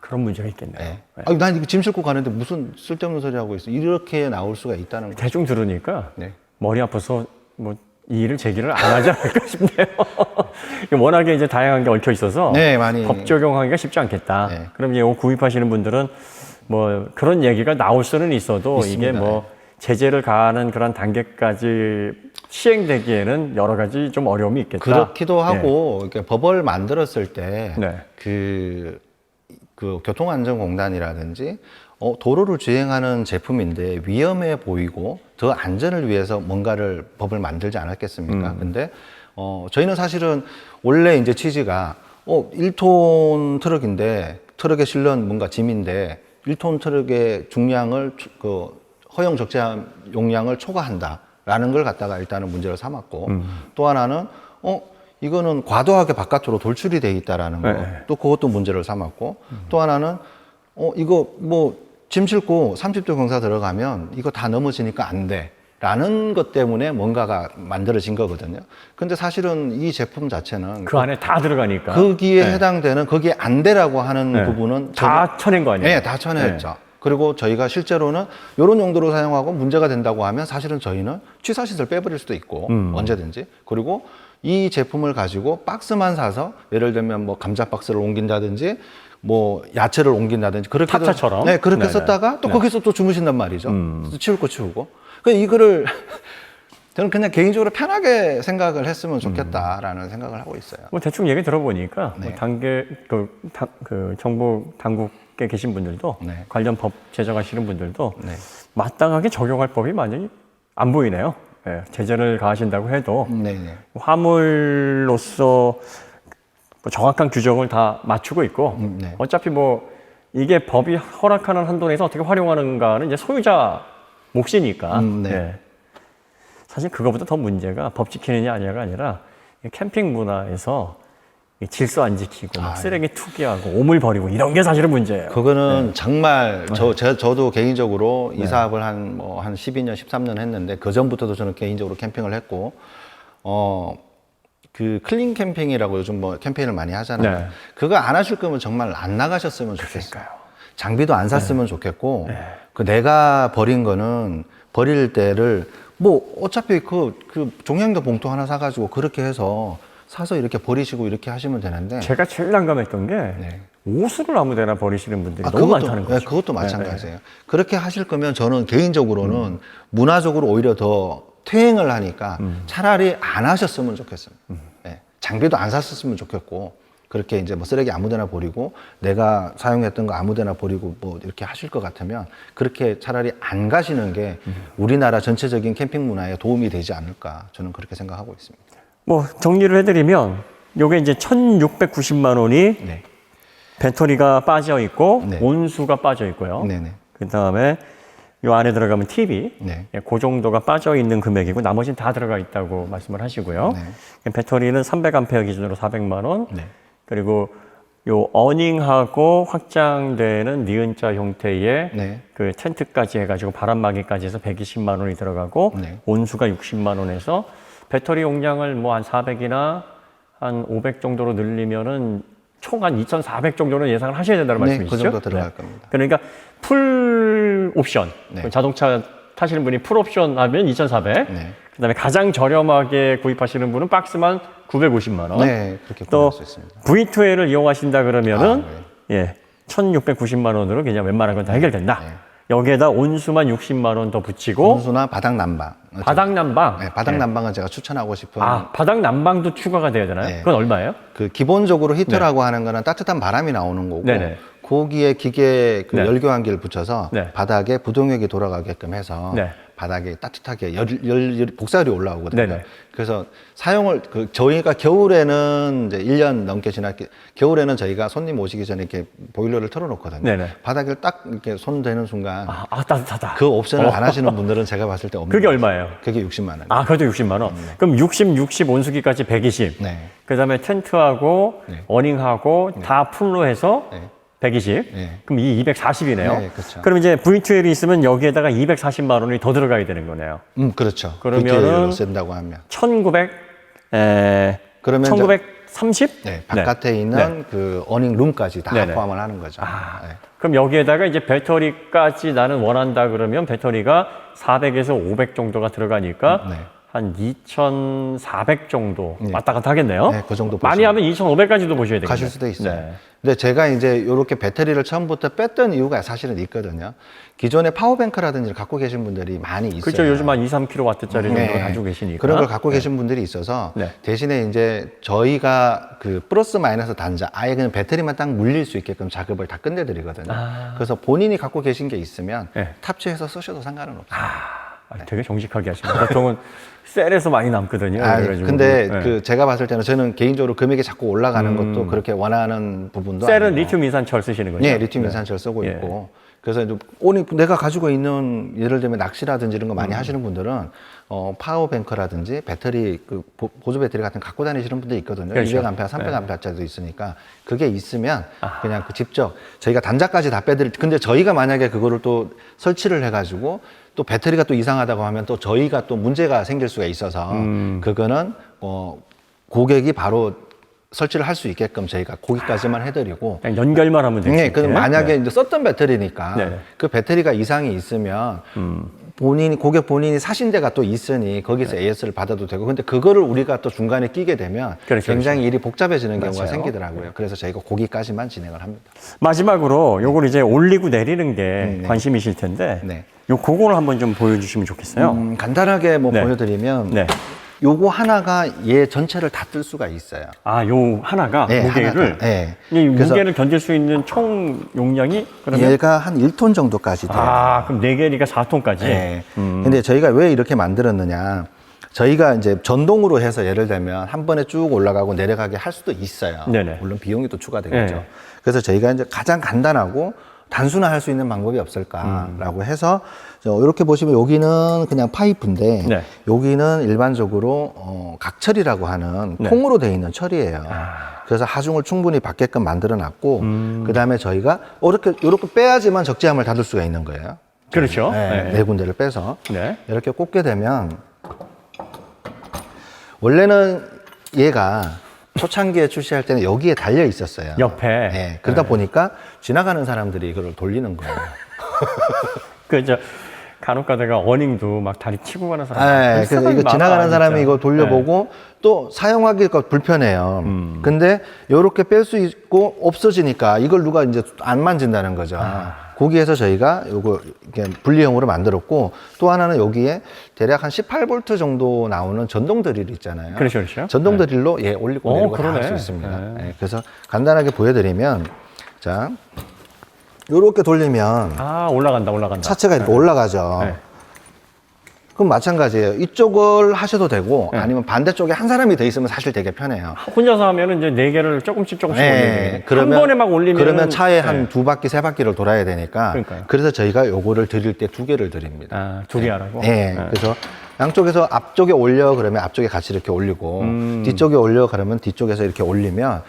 그런 문제가 있겠네요. 네. 네. 아니, 난 이거 짐 싣고 가는데 무슨 쓸데없는 소리 하고 있어. 이렇게 나올 수가 있다는 거죠. 대충 들으니까 네. 머리 아파서 뭐 이 일을 제기를 안 하지 않을까 싶네요. 워낙에 이제 다양한 게 얽혀 있어서 네, 많이. 법 적용하기가 쉽지 않겠다. 네. 그럼 이제 이거 구입하시는 분들은 뭐 그런 얘기가 나올 수는 있어도 있습니다. 이게 뭐 제재를 가하는 그런 단계까지 시행되기에는 여러 가지 좀 어려움이 있겠다. 그렇기도 하고 이렇게 법을 만들었을 때 네. 그 교통안전공단이라든지 도로를 주행하는 제품인데 위험해 보이고 더 안전을 위해서 뭔가를 법을 만들지 않았겠습니까? 근데 저희는 사실은 원래 이제 취지가 1톤 트럭인데 트럭에 실는 뭔가 짐인데 1톤 트럭의 중량을 허용 적재함 용량을 초과한다라는 걸 갖다가 일단은 문제를 삼았고 또 하나는 이거는 과도하게 바깥으로 돌출이 돼 있다라는 거. 네. 또 그것도 문제를 삼았고 또 하나는 이거 뭐 짐 싣고 30도 경사 들어가면 이거 다 넘어지니까 안 돼. 라는 것 때문에 뭔가가 만들어진 거거든요. 근데 사실은 이 제품 자체는 그 안에 다 들어가니까. 거기에 네. 해당되는 거기에 안 돼라고 하는 네. 부분은 다 쳐낸 거 아니에요? 네, 다 쳐냈죠. 그리고 저희가 실제로는 이런 용도로 사용하고 문제가 된다고 하면 사실은 저희는 취사시설 빼버릴 수도 있고 언제든지. 그리고 이 제품을 가지고 박스만 사서 예를 들면 뭐 감자 박스를 옮긴다든지 뭐 야채를 옮긴다든지 그렇게 탑차처럼? 네, 그렇게 네네. 썼다가 또 네. 거기서 또 주무신단 말이죠. 치울 거 치우고. 그러니까 이거를 저는 그냥 개인적으로 편하게 생각을 했으면 좋겠다라는 생각을 하고 있어요. 뭐 대충 얘기 들어보니까 네. 뭐 그 정부 당국에 계신 분들도 네. 관련 법 제정하시는 분들도 네. 마땅하게 적용할 법이 많이 안 보이네요. 예, 제재를 가하신다고 해도 네네. 화물로서 뭐 정확한 규정을 다 맞추고 있고 네. 어차피 뭐 이게 법이 허락하는 한도 내에서 어떻게 활용하는가는 이제 소유자 몫이니까 네. 예. 사실 그거보다 더 문제가 법 지키느냐 아니냐가 아니라 이 캠핑 문화에서 이 질서 안 지키고 막 쓰레기 투기하고 오물 버리고 이런 게 사실은 문제예요. 그거는 정말 저도 개인적으로 이 사업을 한 12년, 13년 했는데 그 전부터도 저는 개인적으로 캠핑을 했고 그 클린 캠핑이라고 요즘 뭐 캠페인을 많이 하잖아요. 네. 그거 안 하실 거면 정말 안 나가셨으면 좋겠어요. 장비도 안 샀으면 좋겠고, 그 내가 버린 거는 버릴 때를 뭐 어차피 그 종량제 봉투 하나 사가지고 그렇게 해서 사서 이렇게 버리시고 이렇게 하시면 되는데. 제가 제일 난감했던 게 네. 옷을 아무데나 버리시는 분들이 너무 많다는 거죠. 네, 그것도 마찬가지예요. 그렇게 하실 거면 저는 개인적으로는 문화적으로 오히려 더 퇴행을 하니까 차라리 안 하셨으면 좋겠어요. 네, 장비도 안 샀었으면 좋겠고, 그렇게 이제 뭐 쓰레기 아무데나 버리고 내가 사용했던 거 아무데나 버리고 뭐 이렇게 하실 것 같으면 그렇게 차라리 안 가시는 게 우리나라 전체적인 캠핑 문화에 도움이 되지 않을까, 저는 그렇게 생각하고 있습니다. 뭐 정리를 해드리면 요게 이제 1,690만 원이 네. 배터리가 빠져 있고 네. 온수가 빠져 있고요. 네네. 그 다음에 요 안에 들어가면 TV, 네. 그 정도가 빠져 있는 금액이고 나머지는 다 들어가 있다고 말씀을 하시고요. 배터리는 300A 기준으로 400만 원. 네. 그리고 요 어닝하고 확장되는 니은자 형태의 네. 그 텐트까지 해가지고 바람막이까지 해서 120만 원이 들어가고 네. 온수가 60만 원에서 배터리 용량을 뭐 한 400이나 한 500 정도로 늘리면은 총 한 2,400 정도는 예상을 하셔야 된다는 네, 말씀이시죠? 그 정도 들어갈 겁니다. 그러니까 풀 옵션, 네. 자동차 타시는 분이 풀 옵션 하면 2,400. 네. 그다음에 가장 저렴하게 구입하시는 분은 박스만 950만 원. 네, 그렇게 또 구매할 수 있습니다. V2L을 이용하신다 그러면은 네. 예, 1,690만 원으로 그냥 웬만한 건 다 해결된다. 네. 여기에다 온수만 60만 원 더 붙이고 온수나 바닥 난방. 바닥 난방. 네, 바닥 난방은 제가 추천하고 싶은. 바닥 난방도 추가가 돼야 되나요? 네. 그건 얼마예요? 그 기본적으로 히터라고 하는 거는 따뜻한 바람이 나오는 거고, 네네. 거기에 기계 그 네. 열교환기를 붙여서 네. 바닥에 부동력이 돌아가게끔 해서 네. 바닥에 따뜻하게 복사열이 올라오거든요. 네네. 그래서 사용을 저희가 겨울에는 이제 1년 넘게 지났기, 겨울에는 저희가 손님 오시기 전에 이렇게 보일러를 틀어놓거든요. 네네. 바닥을 딱 이렇게 손 대는 순간 따뜻하다. 그 옵션을 안 하시는 분들은 제가 봤을 때 없는 그게 거예요. 얼마예요? 그게 60만 원. 그래도 60만 원. 그럼 60 온수기까지 120. 네. 그다음에 텐트하고 네. 어닝하고 다 풀로 해서 네. 120. 네. 그럼 이 240이네요. 네, 그렇죠. 그럼 이제 V2L이 있으면 여기에다가 240만 원이 더 들어가야 되는 거네요. 그렇죠. 그러면은 VTL로 쓴다고 하면. 1900 그러면 1930? 네, 바깥에 있는 그 어닝 룸까지 다 네네. 포함을 하는 거죠. 네. 그럼 여기에다가 이제 배터리까지 나는 원한다 그러면 배터리가 400에서 500 정도가 들어가니까 네. 한 2,400 정도 네. 왔다 갔다 하겠네요. 네, 그 정도 많이 보시면 하면 2,500까지도 보셔야 되겠네요. 가실 수도 있어요. 네. 근데 제가 이제 이렇게 배터리를 처음부터 뺐던 이유가 사실은 있거든요. 기존에 파워뱅크라든지 갖고 계신 분들이 많이 있어요. 그렇죠. 요즘 한 2, 3kW짜리 정도 네. 가지고 계시니까. 그런 걸 갖고 계신 분들이 있어서 네. 대신에 이제 저희가 그 플러스 마이너스 단자 아예 그냥 배터리만 딱 물릴 수 있게끔 작업을 다 끝내드리거든요. 그래서 본인이 갖고 계신 게 있으면 네. 탑재해서 쓰셔도 상관은 없어요. 되게 정직하게 하시네요. 보통은 셀에서 많이 남거든요. 그래가지고. 근데 네. 그 제가 봤을 때는 저는 개인적으로 금액이 자꾸 올라가는 것도 그렇게 원하는 부분도 셀은 아니고. 리튬 인산철 쓰시는 거죠? 네, 리튬 인산철 쓰고 예. 있고. 그래서 이제 내가 가지고 있는 예를 들면 낚시라든지 이런 거 많이 하시는 분들은 파워뱅크라든지 배터리 그 보조 배터리 같은 거 갖고 다니시는 분들이 있거든요. 그렇죠. 200A, 300A짜리도 있으니까 그게 있으면 그냥 그 직접 저희가 단자까지 다 빼드릴. 근데 저희가 만약에 그거를 또 설치를 해가지고 또 배터리가 또 이상하다고 하면 또 저희가 또 문제가 생길 수가 있어서 그거는 고객이 바로 설치를 할 수 있게끔 저희가 거기까지만 해드리고. 그냥 연결만 하면 되죠. 네, 그럼 만약에 이제 썼던 배터리니까 네. 그 배터리가 이상이 있으면 고객 본인이 사신 데가 또 있으니 거기서 AS를 받아도 되고. 근데 그거를 우리가 또 중간에 끼게 되면 그렇죠, 굉장히 일이 복잡해지는 경우가 맞아요. 생기더라고요. 그래서 저희가 거기까지만 진행을 합니다. 마지막으로 요걸 이제 올리고 내리는 게 네. 관심이실 텐데 네. 그거를 한번 좀 보여주시면 좋겠어요. 간단하게 뭐 네. 보여드리면 네. 요거 하나가 얘 전체를 다 뜰 수가 있어요. 요 하나가 네, 무게를 하나가. 네. 이 그래서 무게를 견딜 수 있는 총 용량이 그러면 얘가 한 1톤 정도까지 돼요. 그럼 4개니까 4톤까지. 네. 근데 저희가 왜 이렇게 만들었느냐. 저희가 이제 전동으로 해서 예를 들면 한 번에 쭉 올라가고 내려가게 할 수도 있어요. 네네. 물론 비용이 또 추가되겠죠. 네. 그래서 저희가 이제 가장 간단하고 단순화할 수 있는 방법이 없을까라고 해서 이렇게 보시면 여기는 그냥 파이프인데 네. 여기는 일반적으로 각철이라고 하는 네. 콩으로 되어 있는 철이에요. 그래서 하중을 충분히 받게끔 만들어 놨고 그 다음에 저희가 이렇게 빼야지만 적재함을 닫을 수가 있는 거예요. 그렇죠. 네, 네 군데를 빼서 네. 이렇게 꽂게 되면 원래는 얘가 초창기에 출시할 때는 여기에 달려 있었어요. 옆에. 네, 그러다 보니까 지나가는 사람들이 이걸 돌리는 거예요. 그 간혹 가다가 어닝도 막 다리 치고 가는 사람. 네, 그래서 이거 지나가는 사람이 진짜. 이거 돌려보고 또 사용하기가 불편해요. 근데 이렇게 뺄 수 있고 없어지니까 이걸 누가 이제 안 만진다는 거죠. 거기에서 저희가 요거 이렇게 분리형으로 만들었고, 또 하나는 여기에 대략 한 18V 정도 나오는 전동 드릴 있잖아요. 그렇죠, 그렇죠. 전동 드릴로 예, 올리고 내리고 다 할 그러네. 수 있습니다. 네. 예, 그래서 간단하게 보여드리면, 자, 요렇게 돌리면 올라간다. 차체가 이렇게 올라가죠. 네. 그럼 마찬가지예요. 이쪽을 하셔도 되고, 네. 아니면 반대쪽에 한 사람이 더 있으면 사실 되게 편해요. 혼자서 하면은 이제 4개를 조금씩 네, 올리는. 한 번에 막 올리면. 그러면 차에 한 2바퀴, 3바퀴를 돌아야 되니까. 그러니까요. 그래서 저희가 요거를 드릴 때 2개를 드립니다. 둘이 하라고? 네. 그래서 양쪽에서 앞쪽에 올려 그러면 앞쪽에 같이 이렇게 올리고, 뒤쪽에 올려 그러면 뒤쪽에서 이렇게 올리면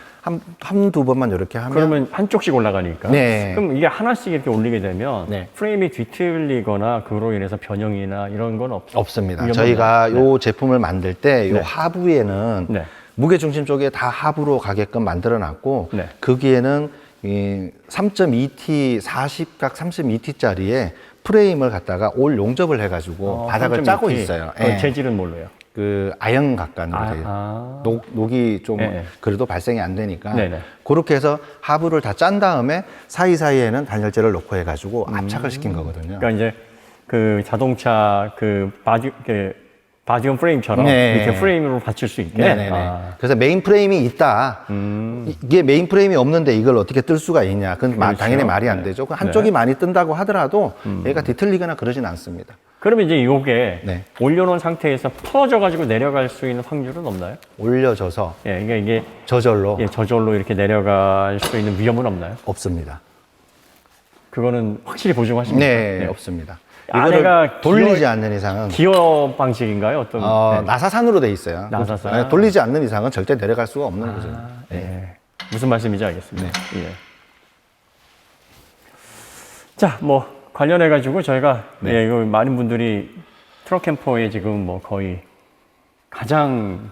한두 번만 이렇게 하면. 그러면 한쪽씩 올라가니까. 네. 그럼 이게 하나씩 이렇게 올리게 되면 네. 프레임이 뒤틀리거나 그로 인해서 변형이나 이런 건 없습니다. 위험은 저희가 없나요? 요 제품을 만들 때 요 네. 하부에는 네. 무게 중심 쪽에 다 하부로 가게끔 만들어 놨고, 네. 거기에는 이 3.2T 40각 32T짜리에 프레임을 갖다가 올 용접을 해가지고 바닥을 3.2T. 짜고 있어요. 예. 재질은 뭘로요? 그 아연 각관으로 돼요. 녹이 좀 네. 그래도 발생이 안 되니까 네네. 그렇게 해서 하부를 다 짠 다음에 사이사이에는 단열재를 넣고 해가지고 압착을 시킨 거거든요. 그러니까 이제 그 자동차 바디온 프레임처럼 네. 이렇게 프레임으로 받칠 수 있게. 네네네. 그래서 메인 프레임이 있다. 이게 메인 프레임이 없는데 이걸 어떻게 뜰 수가 있냐. 그건 그렇죠. 당연히 말이 안 되죠. 그 한쪽이 많이 뜬다고 하더라도 얘가 뒤틀리거나 그러진 않습니다. 그러면 이제 이게 네. 올려놓은 상태에서 풀어져 가지고 내려갈 수 있는 확률은 없나요? 올려져서 예, 이게 저절로 저절로 이렇게 내려갈 수 있는 위험은 없나요? 없습니다. 그거는 확실히 보증하십니까? 네, 없습니다. 안에가 이거를 돌리지 않는 이상은 기어 방식인가요? 어떤? 네. 나사산으로 돼 있어요. 나사산. 네, 돌리지 않는 이상은 절대 내려갈 수가 없는 거죠. 예. 무슨 말씀인지 알겠습니다. 예. 자, 뭐 관련해 가지고 저희가 네. 이거 많은 분들이 트럭 캠퍼의 지금 뭐 거의 가장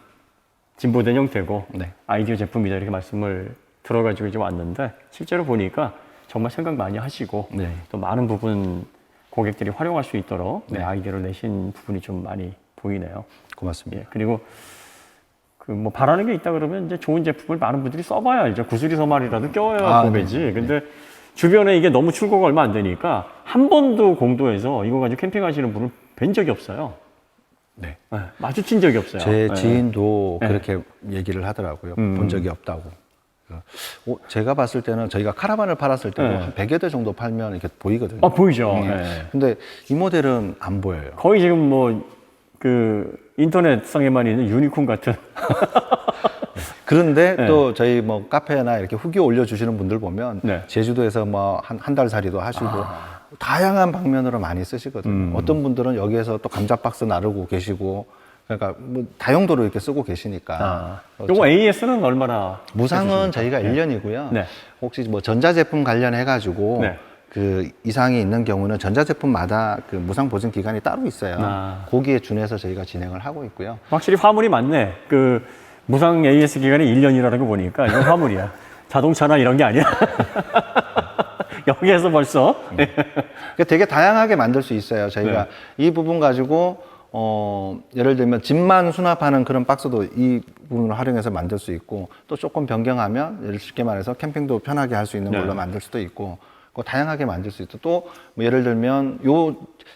진보된 형태고 네. 아이디어 제품이다 이렇게 말씀을 들어가지고 이제 왔는데 실제로 보니까 정말 생각 많이 하시고 네. 또 많은 부분 고객들이 활용할 수 있도록 네. 아이디어를 내신 부분이 좀 많이 보이네요. 고맙습니다. 예, 그리고 그 뭐 바라는 게 있다 그러면 이제 좋은 제품을 많은 분들이 써봐야 이제 구슬이 서말이라도 껴야 보배지. 네. 근데 주변에 이게 너무 출고가 얼마 안 되니까 한 번도 공도에서 이거 가지고 캠핑하시는 분을 뵌 적이 없어요. 네. 네, 마주친 적이 없어요. 제 네. 지인도 네. 그렇게 얘기를 하더라고요. 본 적이 없다고. 제가 봤을 때는 저희가 카라반을 팔았을 때도 네. 한 100여 대 정도 팔면 이렇게 보이거든요. 보이죠. 네. 네. 근데 이 모델은 안 보여요. 거의 지금 뭐 그 인터넷상에만 있는 유니콘 같은. 그런데 네. 또 저희 뭐 카페나 이렇게 후기 올려주시는 분들 보면 네. 제주도에서 뭐 한 달 살이도 하시고 다양한 방면으로 많이 쓰시거든요. 어떤 분들은 여기에서 또 감자 박스 나르고 계시고, 그러니까 뭐 다용도로 이렇게 쓰고 계시니까. 요거 AS는 얼마나? 무상은 저희가 1년이고요. 네. 혹시 뭐 전자제품 관련해가지고 네. 그 이상이 있는 경우는 전자제품마다 그 무상 보증 기간이 따로 있어요. 거기에 준해서 저희가 진행을 하고 있고요. 확실히 화물이 많네. 그 무상 AS 기간이 1년이라는 거 보니까 이건 화물이야. 자동차나 이런 게 아니야. 여기에서 벌써. 그러니까 되게 다양하게 만들 수 있어요. 저희가 이 부분 가지고 예를 들면 짐만 수납하는 그런 박스도 이 부분을 활용해서 만들 수 있고, 또 조금 변경하면 예를 쉽게 말해서 캠핑도 편하게 할 수 있는 걸로 만들 수도 있고, 다양하게 만들 수 있고, 또 뭐 예를 들면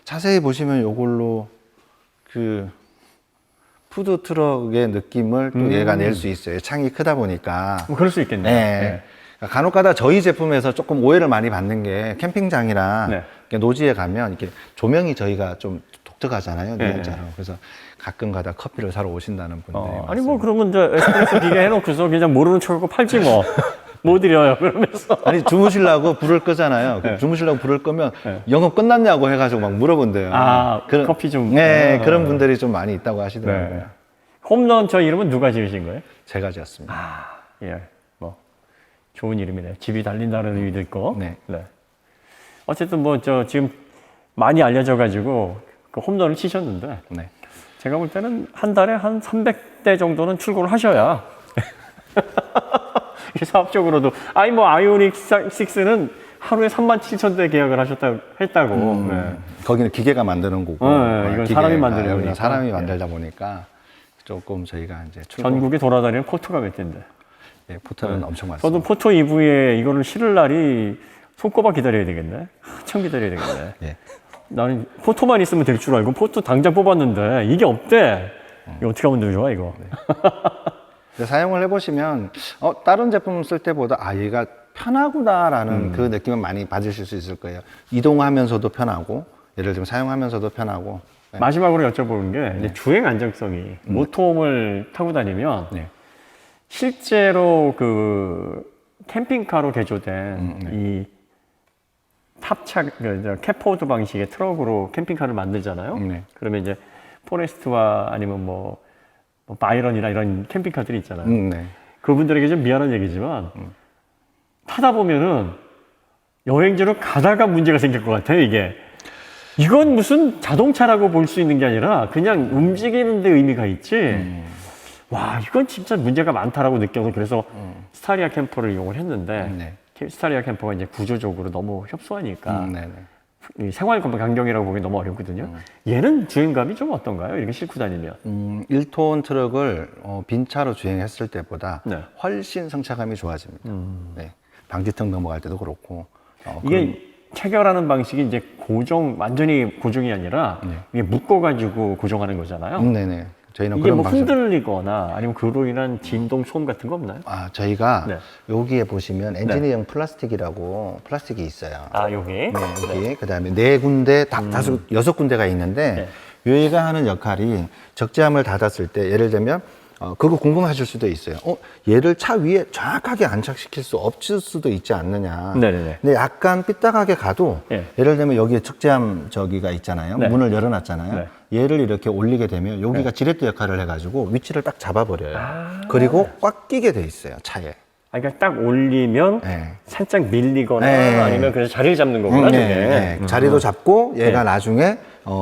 자세히 보시면 요걸로 그 푸드 트럭의 느낌을 또 얘가 낼 수 있어요. 창이 크다 보니까. 뭐 그럴 수 있겠네요. 네. 간혹가다 저희 제품에서 조금 오해를 많이 받는 게, 캠핑장이랑 네. 이렇게 노지에 가면 이렇게 조명이 저희가 좀 독특하잖아요. 네. 니은자로. 그래서 가끔가다 커피를 사러 오신다는 분들이 많습니다. 아니 뭐 그러면 이제 에스프레소 기계 해놓고서 그냥 모르는 척하고 팔지 뭐. 못 드려요. 그러면서. 아니 주무시려고 불을 끄잖아요. 주무시려고 불을 끄면 영업 끝났냐고 해가지고 막 물어본대요. 커피 좀. 네, 그런 분들이 좀 많이 있다고 하시더라고요. 네. 홈런 저 이름은 누가 지으신 거예요? 제가 지었습니다. 예, 뭐 좋은 이름이네. 집이 달린다는 의미도 있고. 네. 어쨌든 뭐 지금 많이 알려져가지고 그 홈런을 치셨는데. 네. 제가 볼 때는 한 달에 한 300대 정도는 출고를 하셔야 이 사업적으로도 아니 뭐 아이오닉 6는 하루에 37,000대 계약을 했다고. 네. 거기는 기계가 만드는 거고. 이건 사람이 만드는 여기는 거니까. 사람이 만들다 보니까 조금 저희가 이제 전국에 돌아다니는 포토가 몇 대인데. 예, 포털은 엄청 많습니다. 저도 포토 EV에 이거를 실을 날이 손꼽아 기다려야 되겠네. 한참 기다려야 되겠네. 예. 나는 포토만 있으면 될 줄 알고 포토 당장 뽑았는데 이게 없대. 이거 어떻게 하면 좋아 이거. 근데 사용을 해보시면 다른 제품 쓸 때보다 얘가 편하구나라는 그 느낌을 많이 받으실 수 있을 거예요. 이동하면서도 편하고 예를 들면 사용하면서도 편하고. 네. 마지막으로 여쭤보는 게 이제 주행 안정성이 모토홈을 타고 다니면 네. 실제로 그 캠핑카로 개조된 이 탑착 캡포드 방식의 트럭으로 캠핑카를 만들잖아요. 네. 그러면 이제 포레스트와 아니면 뭐 바이런이나 이런 캠핑카들이 있잖아요. 네. 그분들에게 좀 미안한 얘기지만 타다 보면은 여행지로 가다가 문제가 생길 것 같아요. 이건 무슨 자동차라고 볼 수 있는 게 아니라 그냥 움직이는 데 의미가 있지. 와, 이건 진짜 문제가 많다라고 느껴서 그래서 스타리아 캠퍼를 이용을 했는데 스타리아 캠퍼가 이제 구조적으로 너무 협소하니까 이 생활 반경이라고 보기 너무 어렵거든요. 얘는 주행감이 좀 어떤가요? 이렇게 싣고 다니면? 1톤 트럭을 빈 차로 주행했을 때보다 네. 훨씬 승차감이 좋아집니다. 네. 방지턱 넘어갈 때도 그렇고. 이게 체결하는 방식이 이제 완전히 고정이 아니라 이게 묶어가지고 고정하는 거잖아요. 네네. 저희는 이게 그런 뭐 방식. 흔들리거나 아니면 그로 인한 진동, 소음 같은 거 없나요? 저희가 네. 여기에 보시면 엔지니어용 플라스틱이라고 플라스틱이 있어요. 여기? 네, 여기. 그다음에 4군데, 6군데가 있는데 여기가 하는 역할이 적재함을 닫았을 때 예를 들면 그거 궁금하실 수도 있어요. 얘를 차 위에 정확하게 안착시킬 수 없을 수도 있지 않느냐. 네네네. 근데 약간 삐딱하게 가도 예. 예를 들면 여기에 적재함 저기가 있잖아요. 네. 문을 열어놨잖아요. 네. 얘를 이렇게 올리게 되면 여기가 지렛대 역할을 해가지고 위치를 딱 잡아버려요. 그리고 꽉 끼게 돼 있어요, 차에. 그러니까 딱 올리면 네. 살짝 밀리거나 네. 아니면 그래서 자리를 잡는 거구나. 네. 저게. 자리도 잡고 얘가 네. 나중에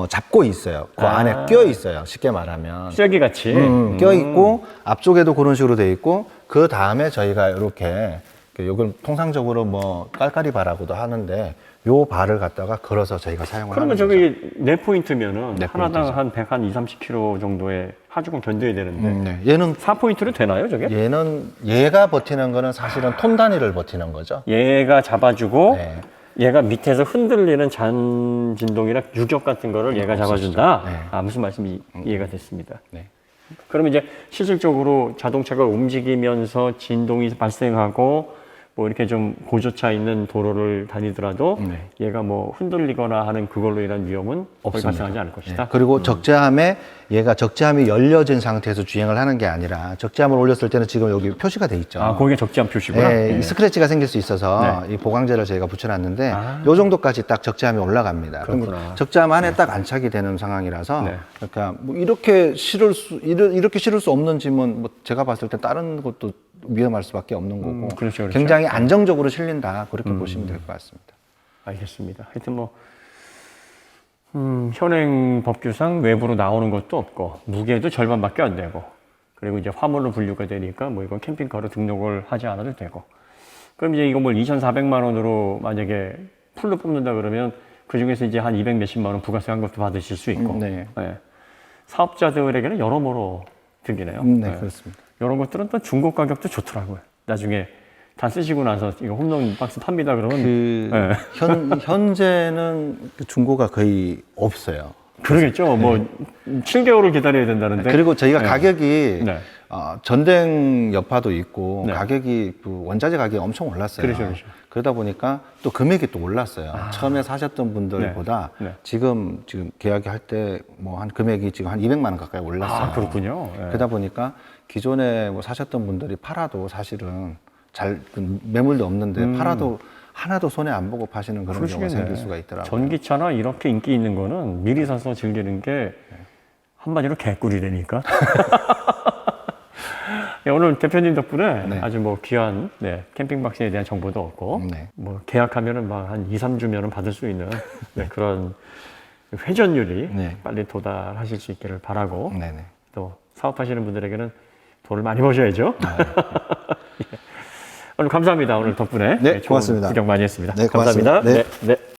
잡고 있어요. 그 안에 껴 있어요. 쉽게 말하면. 쐐기 같이. 껴 있고 앞쪽에도 그런 식으로 돼 있고 그 다음에 저희가 이렇게 요걸 통상적으로 뭐 깔깔이 바라고도 하는데 요 발을 갖다가 걸어서 저희가 사용을 그러면 하는 거죠. 저기 네 포인트면은 네 하나당 한 100, 한 20, 30kg 정도의 하중을 견뎌야 되는데 얘는 4포인트로 되나요, 저게? 얘가 버티는 거는 사실은 톤 단위를 버티는 거죠. 얘가 잡아주고 네. 얘가 밑에서 흔들리는 잔 진동이나 유격 같은 거를 얘가 잡아준다. 네. 무슨 말씀이 이해가 됐습니다. 네. 그러면 이제 실질적으로 자동차가 움직이면서 진동이 발생하고 뭐 이렇게 좀 고저차 있는 도로를 다니더라도 얘가 뭐 흔들리거나 하는 그걸로 인한 위험은 거의 발생하지 않을 것이다. 그리고 적재함에 얘가 적재함이 열려진 상태에서 주행을 하는 게 아니라 적재함을 올렸을 때는 지금 여기 표시가 돼 있죠. 거기가 적재함 표시구나. 네, 이 스크래치가 생길 수 있어서 이 보강제를 저희가 붙여놨는데 요 정도까지 딱 적재함이 올라갑니다. 그럼 적재함 안에 딱 안착이 되는 상황이라서 그러니까 뭐 이렇게 실을 수 없는 짐은 뭐 제가 봤을 때 다른 것도 위험할 수밖에 없는 거고 그렇죠. 굉장히 안정적으로 실린다 그렇게 보시면 될 것 같습니다. 알겠습니다. 하여튼 뭐 현행 법규상 외부로 나오는 것도 없고 무게도 절반밖에 안 되고 그리고 이제 화물로 분류가 되니까 뭐 이건 캠핑카로 등록을 하지 않아도 되고 그럼 이제 이거 뭘 2,400만 원으로 만약에 풀로 뽑는다 그러면 그 중에서 이제 한 200 몇십만 원 부가세 한 것도 받으실 수 있고 네. 사업자들에게는 여러모로 득이네요. 네, 그렇습니다. 이런 것들은 또 중고 가격도 좋더라고요. 나중에 다 쓰시고 나서 이거 홈런 박스 팝니다 그러면 현재는 그 중고가 거의 없어요. 그러겠죠. 뭐 7개월을 기다려야 된다는데. 그리고 저희가 가격이 네. 전등 여파도 있고 가격이 그 원자재 가격이 엄청 올랐어요. 그렇죠. 그러다 보니까 또 금액이 또 올랐어요. 처음에 사셨던 분들보다 지금 계약할 때 뭐 한 금액이 지금 한 200만 원 가까이 올랐어요. 그렇군요. 그러다 보니까 기존에 뭐 사셨던 분들이 팔아도 사실은 매물도 없는데 팔아도 하나도 손해 안 보고 파시는 그런 경우가 생길 수가 있더라고요. 전기차나 이렇게 인기 있는 거는 미리 사서 즐기는 게 한마디로 개꿀이라니까. 오늘 대표님 덕분에 아주 뭐 귀한 캠핑박스에 대한 정보도 얻고 뭐 계약하면은 막 한 2, 3주면은 받을 수 있는 그런 회전율이 네. 빨리 도달하실 수 있기를 바라고 네네. 또 사업하시는 분들에게는 돈을 많이 버셔야죠. 오늘 감사합니다. 오늘 덕분에 네, 좋은 고맙습니다. 구경 많이 했습니다. 네, 감사합니다. 고맙습니다. 네. 네.